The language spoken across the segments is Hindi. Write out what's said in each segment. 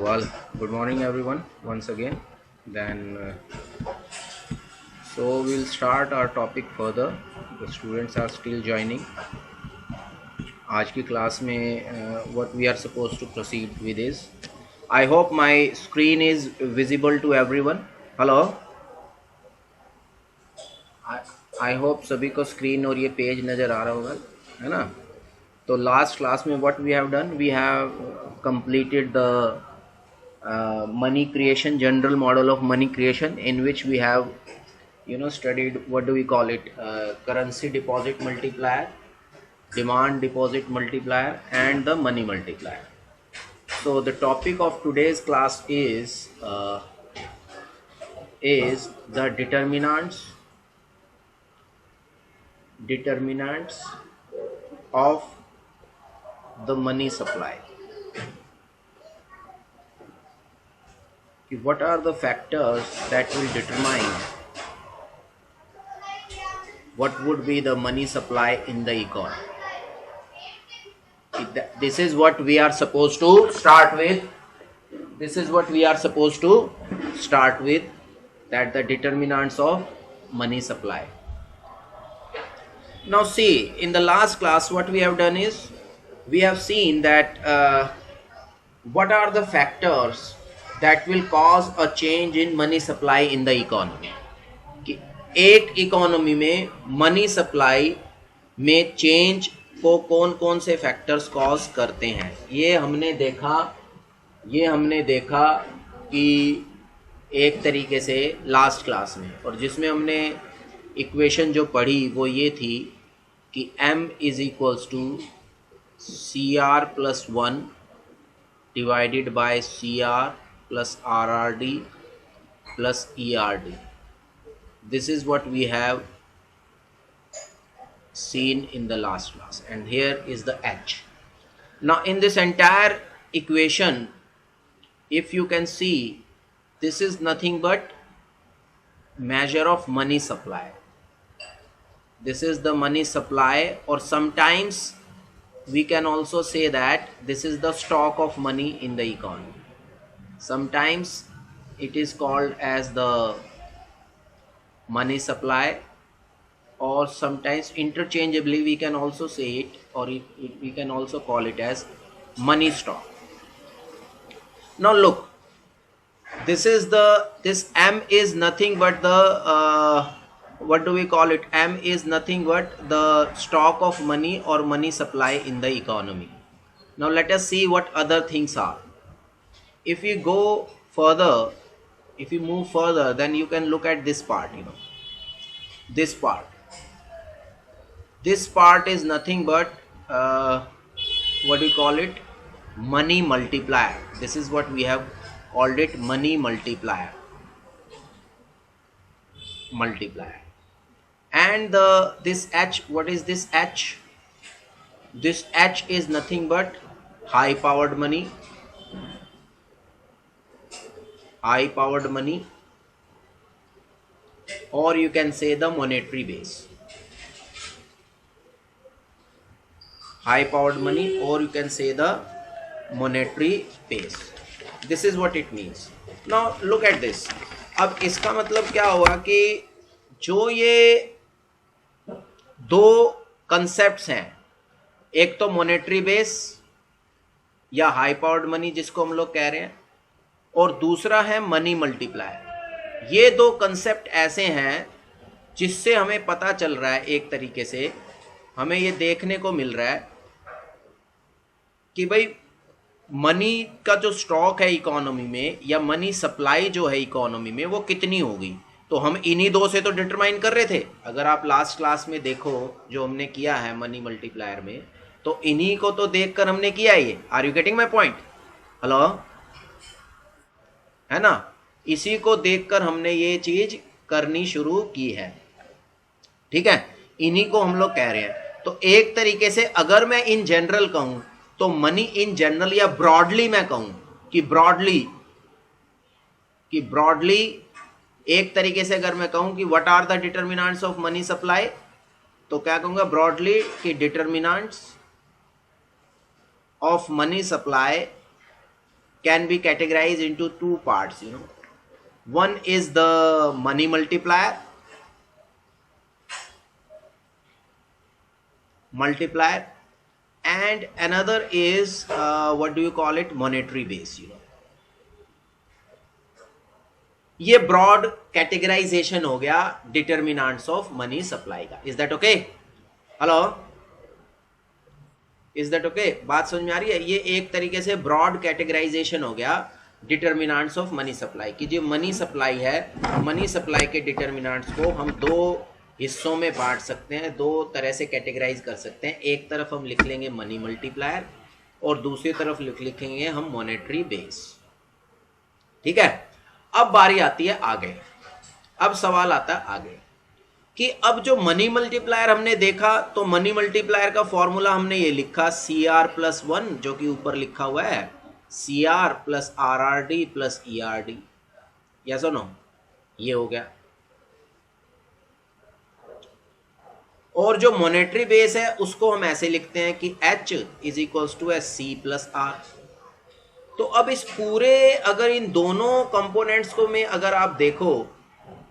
Well, good morning everyone once again. Then, so we'll start our topic further. The students are still joining. आज की क्लास में what we are supposed to proceed with is, I hope my screen is visible to everyone. Hello. I, I hope सभी को स्क्रीन और ये पेज नज़र आ रहा होगा, है ना? तो लास्ट क्लास में what we have done, we have completed the money creation, general model of money creation, in which we have studied, what do we call it, currency deposit multiplier, demand deposit multiplier, and the money multiplier. So the topic of today's class is the determinants of the money supply. What are the factors that will determine what would be the money supply in the economy? This is what we are supposed to start with. That the determinants of money supply. Now see, in the last class what we have done is, we have seen that what are the factors that will cause a change in money supply in the economy. कि एक इकोनॉमी में मनी सप्लाई में चेंज को कौन कौन से फैक्टर्स कॉज करते हैं, ये हमने देखा कि एक तरीके से लास्ट क्लास में, और जिसमें हमने इक्वेशन जो पढ़ी वो ये थी कि m is equals to CR plus 1 divided by CR plus RRD plus ERD. This is what we have seen in the last class, and here is the H. Now in this entire equation, if you can see, this is nothing but measure of money supply. This is the money supply, or sometimes we can also say that this is the stock of money in the economy. Sometimes it is called as the money supply, or sometimes interchangeably we can also say it, or we can also call it as money stock. Now look, this M is nothing but the what do we call it? M is nothing but the stock of money or money supply in the economy. Now let us see what other things are. If you go further, if you move further, then you can look at this part. This part is nothing but what do you call it? Money multiplier. This is what we have called it, money multiplier. And this H, what is this H? This H is nothing but high powered money, or you can say the monetary base. High powered money, or you can say the monetary base. This is what it means. Now look at this. अब इसका मतलब क्या हुआ कि जो ये दो कंसेप्ट्स हैं, एक तो मॉनेटरी बेस या हाई पावर्ड मनी जिसको हम लोग कह रहे हैं, और दूसरा है मनी मल्टीप्लायर। ये दो कंसेप्ट ऐसे हैं जिससे हमें पता चल रहा है, एक तरीके से हमें ये देखने को मिल रहा है कि भाई मनी का जो स्टॉक है इकोनॉमी में, या मनी सप्लाई जो है इकोनॉमी में, वो कितनी होगी। तो हम इन्हीं दो से तो डिटरमाइन कर रहे थे। अगर आप लास्ट क्लास में देखो जो हमने किया है मनी मल्टीप्लायर में, तो इन्हीं को तो देखकर हमने किया ये। Are you getting my point? Hello, है ना? इसी को देखकर हमने ये चीज करनी शुरू की है, ठीक है? इन्हीं को हम लोग कह रहे हैं। तो एक तरीके से अगर मैं इन जनरल कहूं तो मनी इन जनरल, या ब्रॉडली मैं कहूं कि ब्रॉडली एक तरीके से अगर मैं कहूं कि what are the determinants of money supply, तो क्या कहूंगा ब्रॉडली कि determinants of money supply can be categorized into two parts, you know. One is the money multiplier, and another is what do you call it, monetary base, you know. ये ब्रॉड कैटेगराइजेशन हो गया डिटर्मिनेंट्स ऑफ मनी सप्लाई का. Is that okay? Hello, is that okay? बात समझ में आ रही है? ये एक तरीके से ब्रॉड कैटेगराइजेशन हो गया डिटर्मिनेंट्स ऑफ मनी सप्लाई की. जो मनी सप्लाई है, मनी सप्लाई के डिटर्मिनेंट्स को हम दो हिस्सों में बांट सकते हैं, दो तरह से कैटेगराइज कर सकते हैं. एक तरफ हम लिख लेंगे मनी मल्टीप्लायर और दूसरी तरफ लिखेंगे हम मॉनेटरी बेस. ठीक है. अब बारी आती है आगे. अब सवाल आता है आगे कि अब जो मनी मल्टीप्लायर हमने देखा, तो मनी मल्टीप्लायर का फॉर्मूला हमने ये लिखा CR+1, जो कि ऊपर लिखा हुआ है CR + RRD + ERD. यस और नो? ये हो गया. और जो मॉनेटरी बेस है उसको हम ऐसे लिखते हैं कि H = SC + R. तो अब इस पूरे, अगर इन दोनों कंपोनेंट्स को में अगर आप देखो,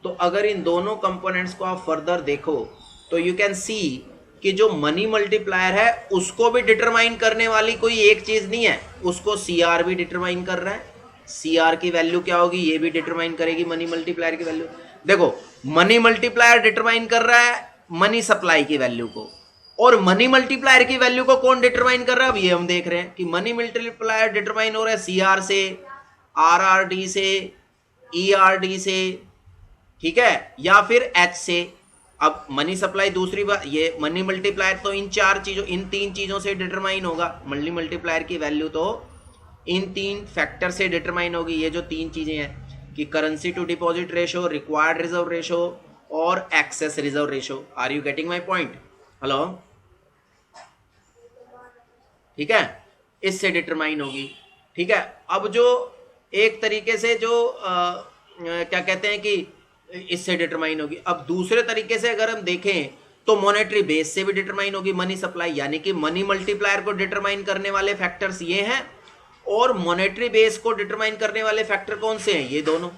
तो अगर इन दोनों कंपोनेंट्स को आप फर्दर देखो, तो यू कैन सी कि जो मनी मल्टीप्लायर है उसको भी डिटरमाइन करने वाली कोई एक चीज नहीं है, उसको CR भी डिटरमाइन कर रहा है. CR की वैल्यू क्या होगी, ये भी डिटरमाइन करेगी मनी मल्टीप्लायर की वैल्यू. देखो, मनी मल्टीप्लायर डिटरमाइन कर रहा है मनी सप्लाई की वैल्यू को, और मनी मल्टीप्लायर की वैल्यू को कौन डिटरमाइन कर रहा है? अब ये हम देख रहे हैं कि मनी मल्टीप्लायर डिटरमाइन हो रहा है CR से, RRD से, ERD से, ठीक है, या फिर H से. अब मनी सप्लाई दूसरी बात, ये मनी मल्टीप्लायर तो इन चार चीजों, इन तीन चीजों से डिटरमाइन होगा. मनी मल्टीप्लायर की वैल्यू तो इन तीन फैक्टर से डिटरमाइन होगी. ये जो तीन चीजें हैं कि currency to deposit ratio, required reserve ratio और excess reserve ratio. Are you getting my point? Hello, ठीक है, इससे डिटरमाइन होगी. ठीक है. अब जो एक तरीके से जो क्या कहते हैं कि इससे डिटरमाइन होगी. अब दूसरे तरीके से अगर हम देखें तो मॉनेटरी बेस से भी डिटरमाइन होगी मनी सप्लाई. यानी कि मनी मल्टीप्लायर को डिटरमाइन करने वाले फैक्टर्स ये हैं, और मॉनेटरी बेस को डिटरमाइन करने वाले फैक्टर कौन से हैं? ये दोनों.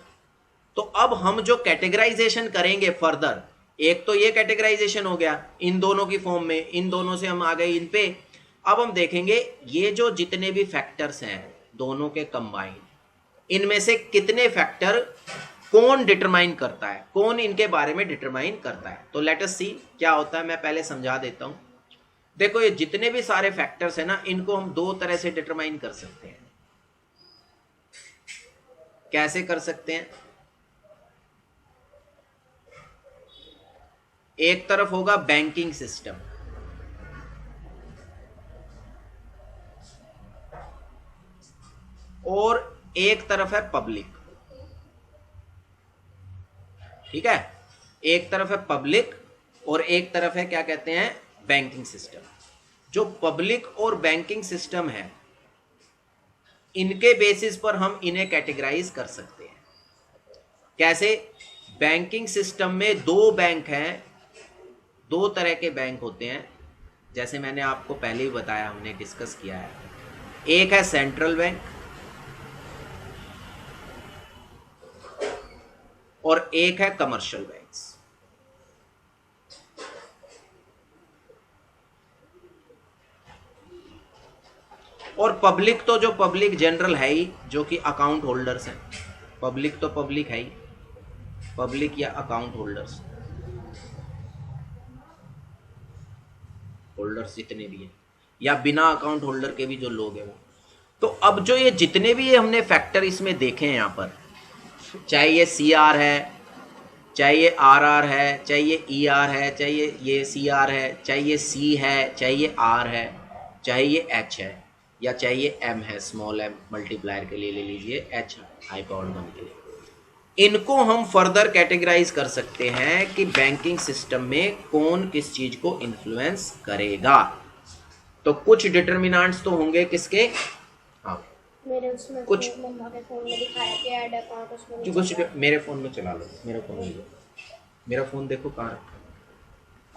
तो अब हम जो कैटेगराइजेशन करेंगे फर्दर, एक तो ये कैटेगराइजेशन हो गया इन दोनों की फॉर्म में, इन दोनों से हम आ गए इन पे. अब हम देखेंगे ये जो जितने भी फैक्टर्स हैं दोनों के कंबाइन, इनमें से कितने फैक्टर कौन डिटरमाइन करता है, कौन इनके बारे में डिटरमाइन करता है. तो लेट अस सी क्या होता है. मैं पहले समझा देता हूं. देखो, ये जितने भी सारे फैक्टर्स हैं ना, इनको हम दो तरह से डिटरमाइन कर सकते हैं. कैसे कर सकते हैं? एक तरफ होगा बैंकिंग सिस्टम, और एक तरफ है पब्लिक. ठीक है, एक तरफ है पब्लिक और एक तरफ है क्या कहते हैं, बैंकिंग सिस्टम. जो पब्लिक और बैंकिंग सिस्टम है, इनके बेसिस पर हम इन्हें कैटेगराइज कर सकते हैं. कैसे? बैंकिंग सिस्टम में दो बैंक हैं, दो तरह के बैंक होते हैं, जैसे मैंने आपको पहले ही बताया, हमने डिस्कस किया है. एक है सेंट्रल बैंक और एक है कमर्शियल बैंक्स. और पब्लिक तो जो पब्लिक जनरल है ही, जो कि अकाउंट होल्डर्स हैं. पब्लिक तो पब्लिक है ही, पब्लिक या अकाउंट होल्डर्स जितने भी हैं, या बिना अकाउंट होल्डर के भी जो लोग हैं वो. तो अब जो ये जितने भी ये हमने फैक्टर इसमें देखे हैं यहाँ पर, चाहे ये CR है, चाहे ये RR है, चाहे ये ER है, चाहे ये CR है, चाहे ये C है, चाहे ये R है, चाहे ये H है, या चाहे ये M है, स्मॉल m मल्टीप्लायर के लिए ले लीजिए, H हाई पावर 1 के लिए. इनको हम फर्दर कैटेगराइज कर सकते हैं कि बैंकिंग सिस्टम में कौन किस चीज को इन्फ्लुएंस करेगा. तो कुछ डिटर्मिनेंट्स तो होंगे किसके, हाँ, मेरे उसमें कुछ मम्मा के फोन में दिखाया कि ऐड अकाउंट उसमें जो कुछ मेरे फोन में चला लो, मेरा फोन ले लो, मेरा फोन देखो कहाँ रखा है.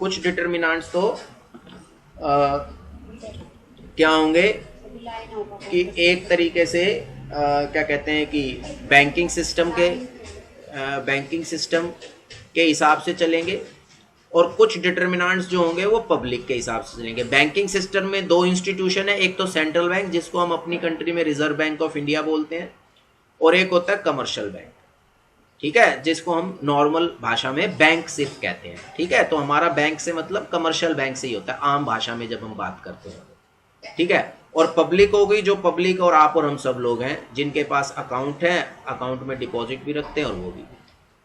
कुछ डिटर्मिनेंट्स तो क्या होंगे कि एक तरीके से क्या कहते हैं कि बैंकिंग सिस्टम के हिसाब से चलेंगे, और कुछ डिटर्मिनेंट्स जो होंगे वो पब्लिक के हिसाब से चलेंगे। बैंकिंग सिस्टम में दो इंस्टीट्यूशन है, एक तो सेंट्रल बैंक जिसको हम अपनी कंट्री में रिजर्व बैंक ऑफ इंडिया बोलते हैं, और एक होता है कमर्शियल बैंक, ठीक है, जिसको हम नॉर्मल भाषा में बैंक सिर्फ कहते हैं, ठीक है। तो हमारा बैंक से मतलब कमर्शियल बैंक से ही होता है आम भाषा में जब हम बात करते हैं, ठीक है। और पब्लिक हो गई, जो पब्लिक और आप और हम सब लोग हैं जिनके पास अकाउंट है, अकाउंट में डिपॉजिट भी रखते हैं और वो भी।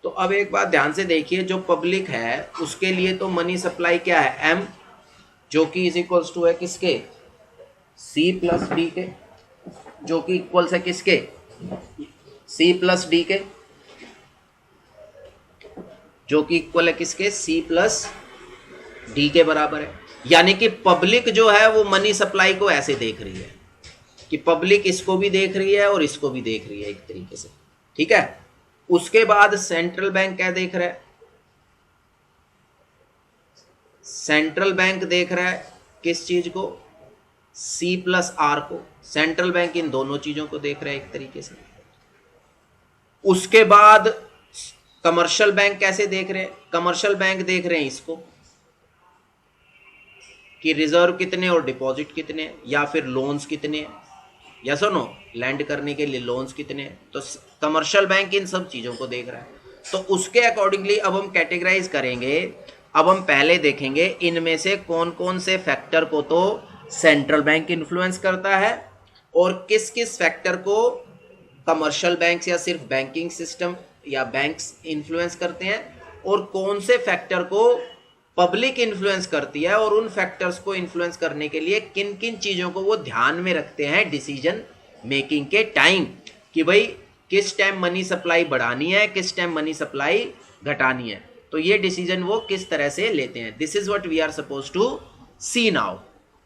तो अब एक बात ध्यान से देखिए, जो पब्लिक है उसके लिए तो मनी सप्लाई क्या है, एम, जो कि इज इक्वल्स टू है किसके, सी प्लस डी के, जो कि इक्वल्स है किसके, सी प्लस डी के, जो कि इक्वल है किसके, सी प्लस डी के बराबर है। यानी कि पब्लिक जो है वो मनी सप्लाई को ऐसे देख रही है कि पब्लिक इसको भी देख रही है और इसको भी देख रही है एक तरीके से, ठीक है। उसके बाद सेंट्रल बैंक क्या देख रहा है, सेंट्रल बैंक देख रहा है किस चीज को, सी प्लस आर को। सेंट्रल बैंक इन दोनों चीजों को देख रहा है एक तरीके से। उसके बाद कमर्शियल बैंक कैसे देख रहे हैं, कमर्शियल बैंक देख रहे हैं इसको कि रिजर्व कितने और डिपॉजिट कितने, या फिर लोन्स कितने, या सुनो लैंड करने के लिए लोन्स कितने, तो कमर्शियल बैंक इन सब चीज़ों को देख रहा है। तो उसके अकॉर्डिंगली अब हम कैटेगराइज करेंगे। अब हम पहले देखेंगे इनमें से कौन कौन से फैक्टर को तो सेंट्रल बैंक इन्फ्लुएंस करता है और किस किस फैक्टर को कमर्शियल बैंक या सिर्फ बैंकिंग सिस्टम या बैंक्स इन्फ्लुएंस करते हैं, और कौन से फैक्टर को पब्लिक इन्फ्लुएंस करती है, और उन फैक्टर्स को इन्फ्लुएंस करने के लिए किन किन चीज़ों को वो ध्यान में रखते हैं डिसीजन मेकिंग के टाइम, कि भाई किस टाइम मनी सप्लाई बढ़ानी है, किस टाइम मनी सप्लाई घटानी है। तो ये डिसीजन वो किस तरह से लेते हैं। This is what we are suppose to see now.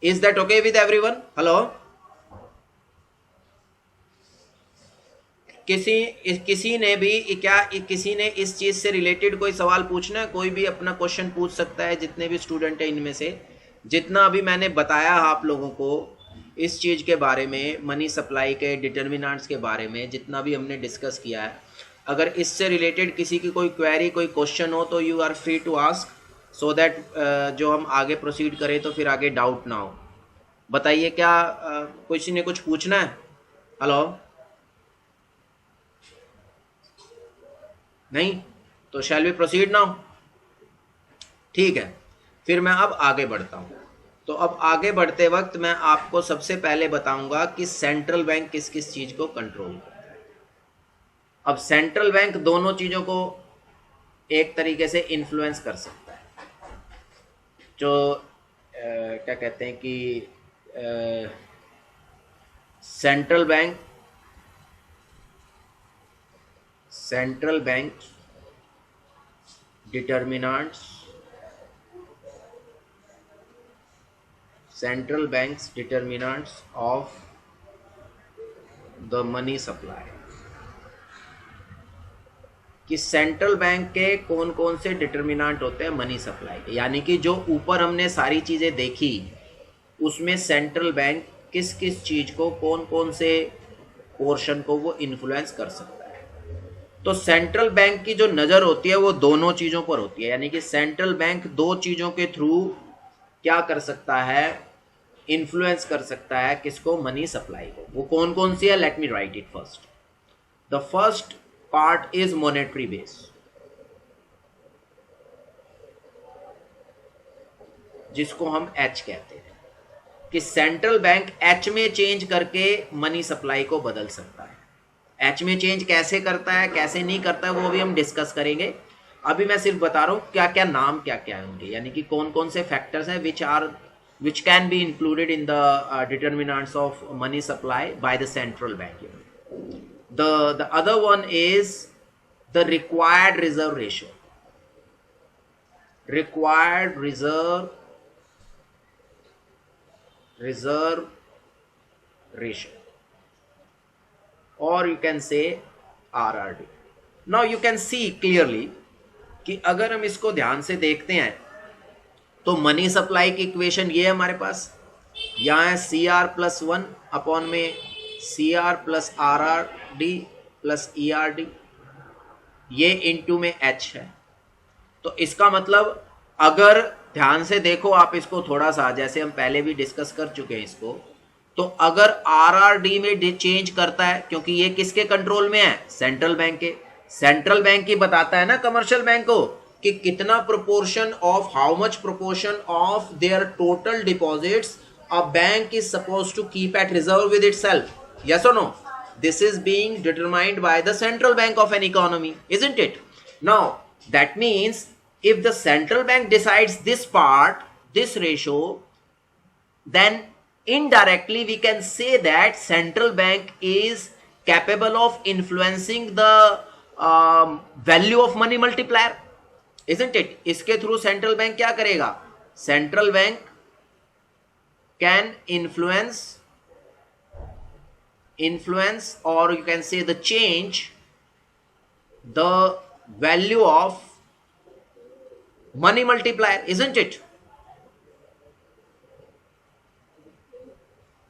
Is that okay with everyone? Hello, किसी ने इस चीज से रिलेटेड कोई सवाल पूछना है? कोई भी अपना क्वेश्चन पूछ सकता है, जितने भी स्टूडेंट हैं इनमें से। जितना अभी मैंने बताया आप लोगों को इस चीज के बारे में, मनी सप्लाई के डिटर्मिनेंट्स के बारे में जितना भी हमने डिस्कस किया है, अगर इससे रिलेटेड किसी की कोई क्वेरी, कोई क्वेश्चन हो तो you are free to ask, so that जो हम आगे प्रोसीड करें तो फिर आगे डाउट ना हो। बताइए, क्या किसी ने कुछ पूछना है? हेलो, नहीं? तो शैल वी प्रोसीड नाउ? ठीक है, फिर मैं अब आगे बढ़ता हूँ। तो अब आगे बढ़ते वक्त मैं आपको सबसे पहले बताऊंगा कि सेंट्रल बैंक किस किस चीज को कंट्रोल करता है। अब सेंट्रल बैंक दोनों चीजों को एक तरीके से इन्फ्लुएंस कर सकता है। जो क्या कहते हैं कि central bank determinants, central banks determinants of the money supply, कि सेंट्रल बैंक के कौन कौन से डिटर्मिनेंट होते हैं मनी सप्लाई के। यानी कि जो ऊपर हमने सारी चीजें देखी उसमें सेंट्रल बैंक किस किस चीज को, कौन कौन से पोर्शन को वो इन्फ्लुएंस कर सकता है। तो सेंट्रल बैंक की जो नजर होती है वो दोनों चीजों पर होती है। यानी कि सेंट्रल बैंक दो चीजों के थ्रू क्या कर सकता है, इन्फ्लुएंस कर सकता है किसको, मनी सप्लाई को। वो कौन कौन सी है? Let me right it first. The first part is monetary base, जिसको हम एच कहते हैं, कि सेंट्रल बैंक एच में चेंज करके मनी सप्लाई को बदल सकता है। एच में चेंज कैसे करता है, कैसे नहीं करता है, वो भी हम डिस्कस करेंगे। अभी मैं सिर्फ बता रहा हूं क्या क्या नाम क्या क्या है उनके, यानी कि कौन कौन से फैक्टर्स हैं which can be included in the determinants of money supply by the central bank. The other one is the required reserve ratio. Required reserve ratio, or you can say RRD. Now you can see clearly कि अगर हम इसको ध्यान से देखते हैं तो मनी सप्लाई की इक्वेशन ये है हमारे पास। यहाँ है CR+1 अपॉन में CR plus RRD plus ERD, ये इनटू में H है। तो इसका मतलब अगर ध्यान से देखो आप इसको थोड़ा सा, जैसे हम पहले भी डिस्कस कर चुके हैं इसको, तो अगर RRD में चेंज करता है, क्योंकि ये किसके कंट्रोल में है, सेंट्रल बैंक के। सेंट्रल बैंक ही बताता है ना कमर्शियल बैंक को कि कितना proportion of, how much proportion of their total deposits a bank is suppose to keep at reserve with itself, yes और no? This is being determined by the central bank of an economy, isn't it? Now that means if the central bank decides this part, this ratio, then indirectly we can say that central bank is capable of influencing the value of money multiplier, isn't it? इसके थ्रू सेंट्रल बैंक क्या करेगा? Central bank can influence, or you can say the change the value of money multiplier, isn't it?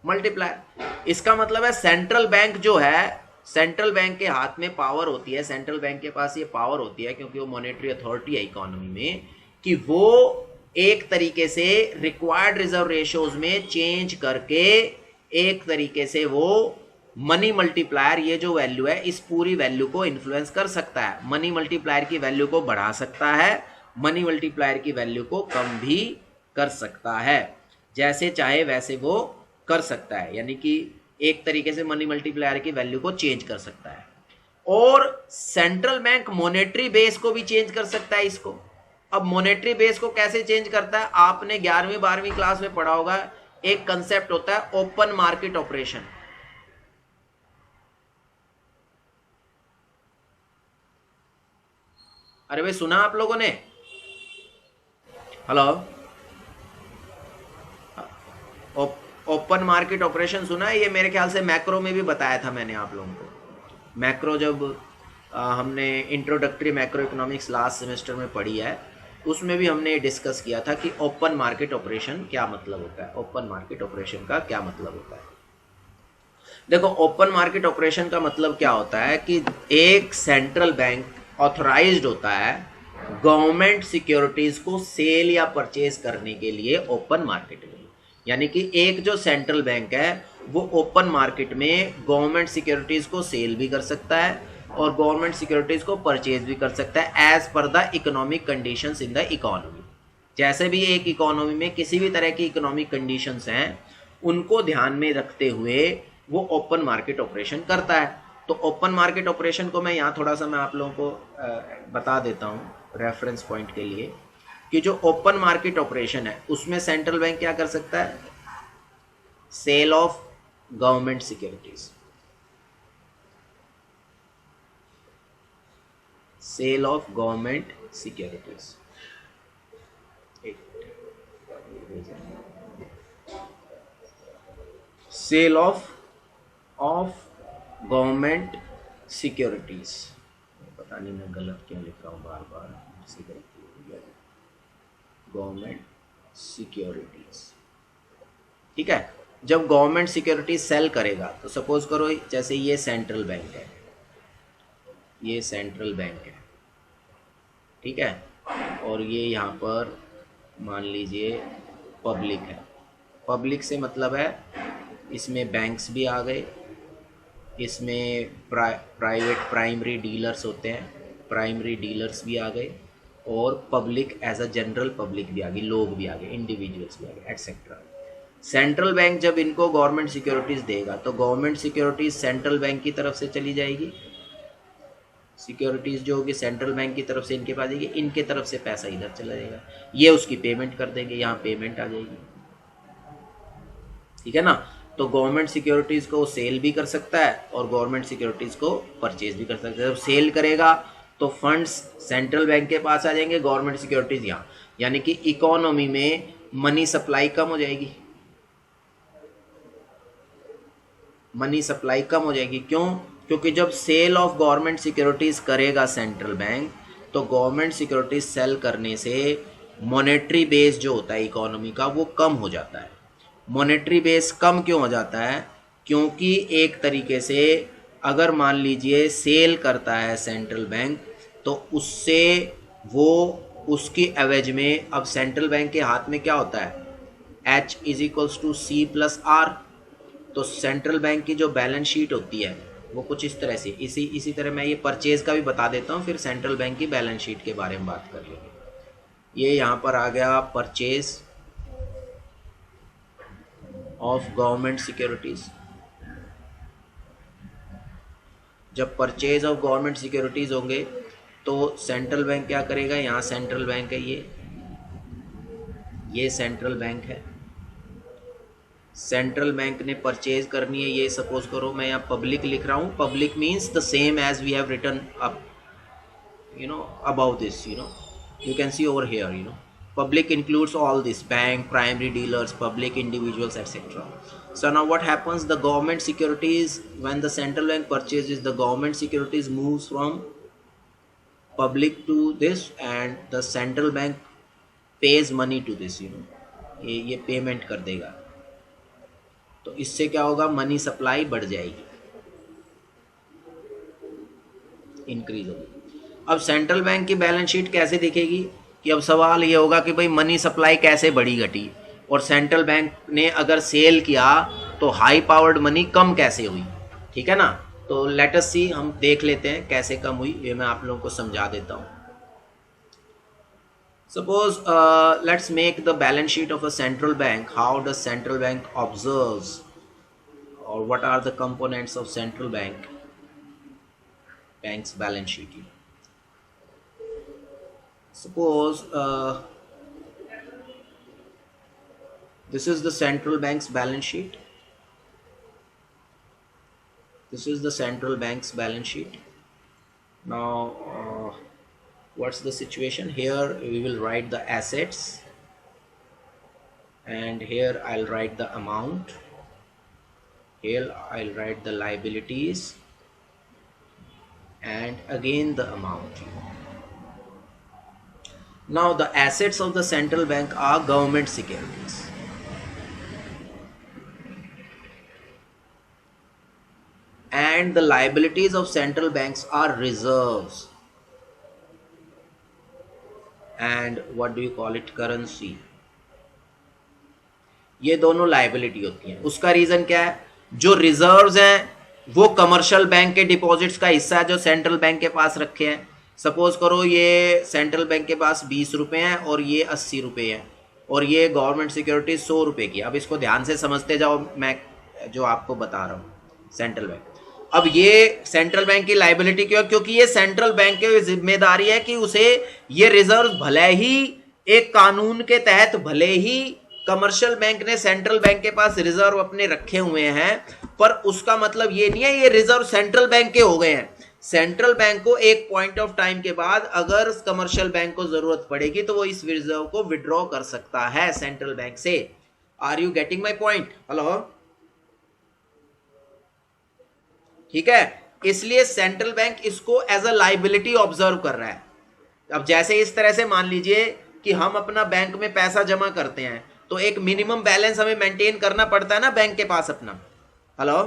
multiplier, इसका मतलब है सेंट्रल बैंक जो है, सेंट्रल बैंक के हाथ में पावर होती है, सेंट्रल बैंक के पास ये पावर होती है, क्योंकि वो मॉनेटरी अथॉरिटी है इकोनॉमी में, कि वो एक तरीके से रिक्वायर्ड रिजर्व रेशियोज में चेंज करके एक तरीके से वो मनी मल्टीप्लायर, ये जो वैल्यू है, इस पूरी वैल्यू को इन्फ्लुएंस कर सकता है। मनी मल्टीप्लायर की वैल्यू को बढ़ा सकता है, मनी मल्टीप्लायर की वैल्यू को कम भी कर सकता है, जैसे चाहे वैसे वो कर सकता है, यानी कि एक तरीके से मनी मल्टीप्लायर की वैल्यू को चेंज कर सकता है। और सेंट्रल बैंक मॉनेटरी बेस को भी चेंज कर सकता है इसको। अब मॉनेटरी बेस को कैसे चेंज करता है? आपने 11वीं 12वीं क्लास में पढ़ा होगा, एक कंसेप्ट होता है ओपन मार्केट ऑपरेशन। अरे भाई सुना आप लोगों ने? हेलो, ओपन मार्केट ऑपरेशन सुना है? ये मेरे ख्याल से मैक्रो में भी बताया था मैंने आप लोगों को। मैक्रो जब हमने introductory macro economics last semester में पढ़ी है, उसमें भी हमने डिस्कस किया था कि ओपन मार्केट ऑपरेशन क्या मतलब होता है, ओपन मार्केट ऑपरेशन का क्या मतलब होता है। देखो, ओपन मार्केट ऑपरेशन का मतलब क्या होता है कि एक सेंट्रल बैंक ऑथराइज्ड होता है गवर्नमेंट सिक्योरिटीज को सेल या परचेज करने के लिए ओपन मार्केट में। यानी कि एक जो सेंट्रल बैंक है वो ओपन मार्केट में गवर्नमेंट सिक्योरिटीज को सेल भी कर सकता है और गवर्नमेंट सिक्योरिटीज को परचेज भी कर सकता है as per the economic conditions in the economy. जैसे भी एक इकोनॉमी में किसी भी तरह की इकोनॉमिक कंडीशंस हैं, उनको ध्यान में रखते हुए वो ओपन मार्केट ऑपरेशन करता है। तो ओपन मार्केट ऑपरेशन को मैं यहाँ थोड़ा सा मैं आप लोगों को बता देता हूँ रेफरेंस पॉइंट के लिए, कि जो ओपन मार्केट ऑपरेशन है उसमें सेंट्रल बैंक क्या कर सकता है? Sale of government securities, sale of government securities, sale of government securities. पता नहीं मैं गलत क्यों लिख रहा हूँ बार बार, गवर्नमेंट सिक्योरिटीज। ठीक है, जब गवर्नमेंट सिक्योरिटीज सेल करेगा तो सपोज करो जैसे ये सेंट्रल बैंक है, ये सेंट्रल बैंक है, ठीक है, और ये यहाँ पर मान लीजिए पब्लिक है। पब्लिक से मतलब है इसमें बैंक्स भी आ गए, इसमें प्राइवेट प्राइमरी डीलर्स होते हैं, प्राइमरी डीलर्स भी आ गए, और public as a general public भी आ गई, लोग भी आ गए, इंडिविजुअल्स भी आ गए, एटसेट्रा। सेंट्रल बैंक जब इनको गवर्नमेंट सिक्योरिटीज देगा तो गवर्नमेंट सिक्योरिटीज सेंट्रल बैंक की तरफ से चली जाएगी, सिक्योरिटीज जो होगी सेंट्रल बैंक की तरफ से इनके पास जाएगी, इनके तरफ से पैसा इधर चला जाएगा, ये उसकी पेमेंट कर देंगे, यहाँ पेमेंट आ जाएगी। ठीक है ना? तो गवर्नमेंट सिक्योरिटीज को सेल भी कर सकता है और गवर्नमेंट सिक्योरिटीज को परचेज भी कर सकता है। जब सेल करेगा तो फंड्स सेंट्रल बैंक के पास आ जाएंगे, गवर्नमेंट सिक्योरिटीज यहाँ, यानी कि इकोनॉमी में मनी सप्लाई कम हो जाएगी, मनी सप्लाई कम हो जाएगी। क्यों? क्योंकि जब सेल ऑफ गवर्नमेंट सिक्योरिटीज करेगा सेंट्रल बैंक, तो गवर्नमेंट सिक्योरिटीज सेल करने से मॉनेटरी बेस जो होता है इकोनॉमी का वो कम हो जाता है। मॉनेटरी बेस कम क्यों हो जाता है? क्योंकि एक तरीके से अगर मान लीजिए सेल करता है सेंट्रल बैंक, तो उससे वो उसकी एवज में, अब सेंट्रल बैंक के हाथ में क्या होता है, H is equals to C plus R। तो सेंट्रल बैंक की जो बैलेंस शीट होती है वो कुछ इस तरह से, इसी तरह मैं ये परचेज का भी बता देता हूँ, फिर सेंट्रल बैंक की बैलेंस शीट के बारे में बात कर लेंगे। ये यहाँ पर आ गया परचेज ऑफ गवर्नमेंट सिक्योरिटीज। जब परचेज ऑफ गवर्नमेंट सिक्योरिटीज होंगे तो सेंट्रल बैंक क्या करेगा, यहाँ सेंट्रल बैंक है, ये सेंट्रल बैंक है। सेंट्रल बैंक ने परचेज करनी है, ये सपोज करो मैं यहाँ पब्लिक लिख रहा हूँ। Public means the same as we have written up, above this, you can see over here, public includes all this: bank, primary dealers, public individuals, etc. So now what happens, the government securities, when the central bank purchases the government securities, moves from public to this, and the central bank pays money to this, ये पेमेंट कर देगा। तो इससे क्या होगा, मनी सप्लाई बढ़ जाएगी, इंक्रीज होगी। अब सेंट्रल बैंक की बैलेंस शीट कैसे दिखेगी, कि अब सवाल ये होगा कि भाई मनी सप्लाई कैसे बढ़ी घटी, और सेंट्रल बैंक ने अगर सेल किया तो हाई पावर्ड मनी कम कैसे हुई, ठीक है ना। तो लेट अस सी, हम देख लेते हैं कैसे कम हुई, ये मैं आप लोगों को समझा देता हूँ। Suppose let's make the balance sheet of a central bank. How does central bank observes, और what are the components of central bank's balance sheet? Suppose this is the central bank's balance sheet. This is the central bank's balance sheet. Now what's the situation here? We will write the assets, and here I'll write the amount, here I'll write the liabilities, and again the amount. Now the assets of the central bank are government securities, and the liabilities of central banks are reserves, and what do you call it, currency. ये दोनों लाइबिलिटी होती हैं। उसका रीजन क्या है, जो रिजर्व्स हैं वो कमर्शियल बैंक के डिपॉजिट्स का हिस्सा है जो सेंट्रल बैंक के पास रखे हैं। सपोज करो ये सेंट्रल बैंक के पास 20 रुपये हैं और ये 80 रुपये हैं, और ये गवर्नमेंट सिक्योरिटी 100 रुपये की। अब इसको ध्यान से समझते जाओ, मैं जो आपको बता रहा हूँ सेंट्रल बैंक। अब ये सेंट्रल बैंक की लाइबिलिटी क्यों, क्योंकि ये सेंट्रल बैंक की जिम्मेदारी है कि उसे ये रिजर्व, भले ही एक कानून के तहत भले ही कमर्शियल बैंक ने सेंट्रल बैंक के पास रिजर्व अपने रखे हुए हैं, पर उसका मतलब ये नहीं है ये रिजर्व सेंट्रल बैंक के हो गए हैं। सेंट्रल बैंक को एक पॉइंट ऑफ टाइम के बाद अगर कमर्शियल बैंक को जरूरत पड़ेगी तो वो इस रिजर्व को विड्रॉ कर सकता है सेंट्रल बैंक से। Are you getting my point? Hello, ठीक है। इसलिए सेंट्रल बैंक इसको एज अ लाइबिलिटी ऑब्जर्व कर रहा है। अब जैसे इस तरह से मान लीजिए कि हम अपना बैंक में पैसा जमा करते हैं, तो एक मिनिमम बैलेंस हमें मेंटेन करना पड़ता है ना बैंक के पास अपना। हेलो,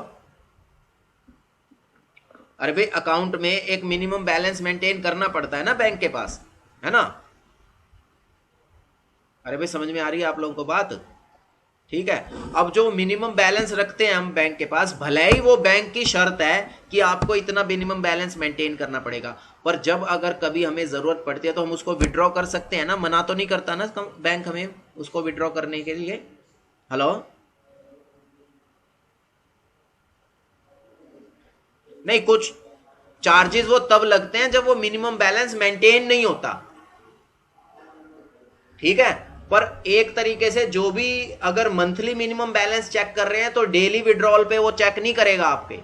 अरे भाई अकाउंट में एक मिनिमम बैलेंस मेंटेन करना पड़ता है ना बैंक के पास, है ना। अरे भाई समझ में आ रही है आप लोगों को बात? ठीक है। अब जो मिनिमम बैलेंस रखते हैं हम बैंक के पास, भले ही वो बैंक की शर्त है कि आपको इतना मिनिमम बैलेंस मेंटेन करना पड़ेगा, पर जब अगर कभी हमें जरूरत पड़ती है तो हम उसको विड्रॉ कर सकते हैं ना। मना तो नहीं करता ना बैंक हमें उसको विड्रॉ करने के लिए। हेलो, नहीं, कुछ चार्जेस वो तब लगते हैं जब वो मिनिमम बैलेंस मेंटेन नहीं होता, ठीक है। पर एक तरीके से जो भी अगर मंथली मिनिमम बैलेंस चेक कर रहे हैं तो डेली विड्रॉल पे वो चेक नहीं करेगा आपके,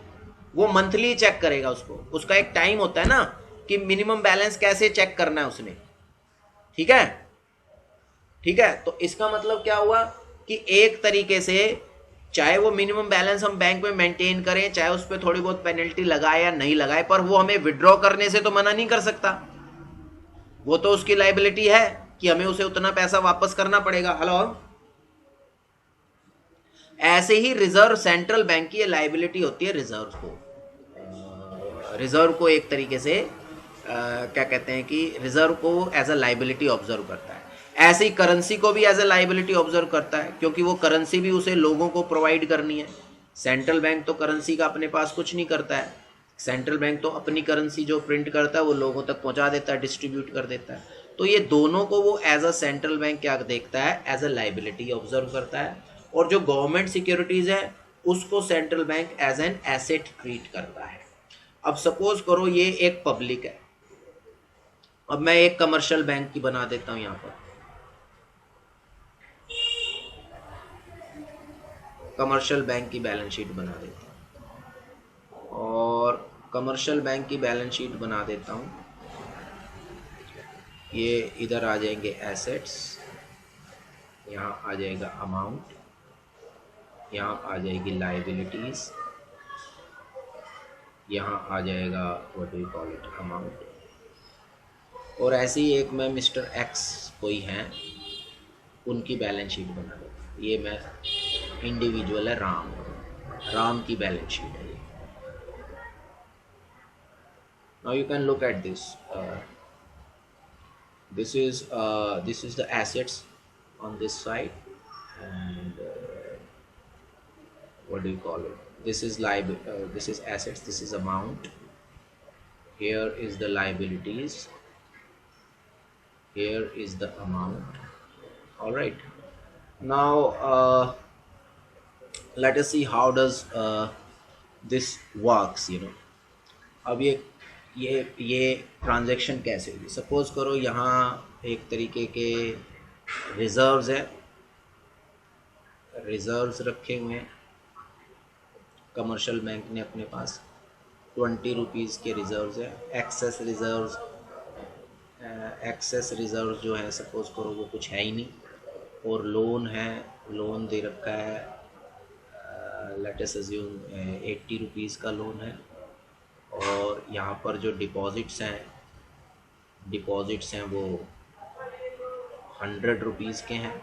वो मंथली चेक करेगा उसको। उसका एक टाइम होता है ना कि मिनिमम बैलेंस कैसे चेक करना है उसने, ठीक है। ठीक है, तो इसका मतलब क्या हुआ कि एक तरीके से चाहे वो मिनिमम बैलेंस हम बैंक में मेंटेन करें, चाहे उस पर थोड़ी बहुत पेनल्टी लगाए या नहीं लगाए, पर वो हमें विड्रॉ करने से तो मना नहीं कर सकता। वो तो उसकी लाइबिलिटी है कि हमें उसे उतना पैसा वापस करना पड़ेगा। हेलो, ऐसे ही रिजर्व सेंट्रल बैंक की लाइबिलिटी होती है रिजर्व को। रिजर्व को एक तरीके से क्या कहते हैं कि रिजर्व को एज अ लाइबिलिटी ऑब्जर्व करता है। ऐसे ही करेंसी को भी एज अ लाइबिलिटी ऑब्जर्व करता है, क्योंकि वो करेंसी भी उसे लोगों को प्रोवाइड करनी है। सेंट्रल बैंक तो करेंसी का अपने पास कुछ नहीं करता है। सेंट्रल बैंक तो अपनी करेंसी जो प्रिंट करता है वो लोगों तक पहुंचा देता है, डिस्ट्रीब्यूट कर देता है। तो ये दोनों को वो एज अ सेंट्रल बैंक क्या देखता है, एज अ लाइबिलिटी ऑब्जर्व करता है। और जो गवर्नमेंट सिक्योरिटीज़ है उसको central bank as an asset treat करता है। अब सपोज करो ये एक पब्लिक है, अब मैं एक कमर्शियल बैंक की बना देता हूँ यहाँ पर, कमर्शियल बैंक की बैलेंस शीट बना देता हूँ और कमर्शियल बैंक की बैलेंस शीट बना देता हूँ। ये इधर आ जाएंगे एसेट्स, यहाँ आ जाएगा अमाउंट, यहाँ आ जाएगी लाइबिलिटीज़, यहाँ आ जाएगा what do you call it amount. और ऐसे ही एक मैं मिस्टर एक्स कोई हैं उनकी बैलेंस शीट बना दूँ। ये मैं इंडिविजुअल है राम, राम की बैलेंस शीट है ये। Now you can look at this, this is the assets on this side, and what do you call it, this is this is assets, this is amount, here is the liabilities, here is the amount. All right, now let us see how does this works, you know। अब ये ट्रांजैक्शन कैसे होगी। सपोज करो यहाँ एक तरीके के रिजर्व्स है, रिजर्व्स रखे हुए हैं कमर्शियल बैंक ने अपने पास, 20 रुपीज़ के रिजर्व्स है। एक्सेस रिजर्व्स जो है सपोज करो वो कुछ है ही नहीं। और लोन है, लोन दे रखा है लेट अस अज्यूम 80 रुपीज़ का लोन है। और यहाँ पर जो डिपॉजिट्स हैं वो 100 रुपीज़ के हैं,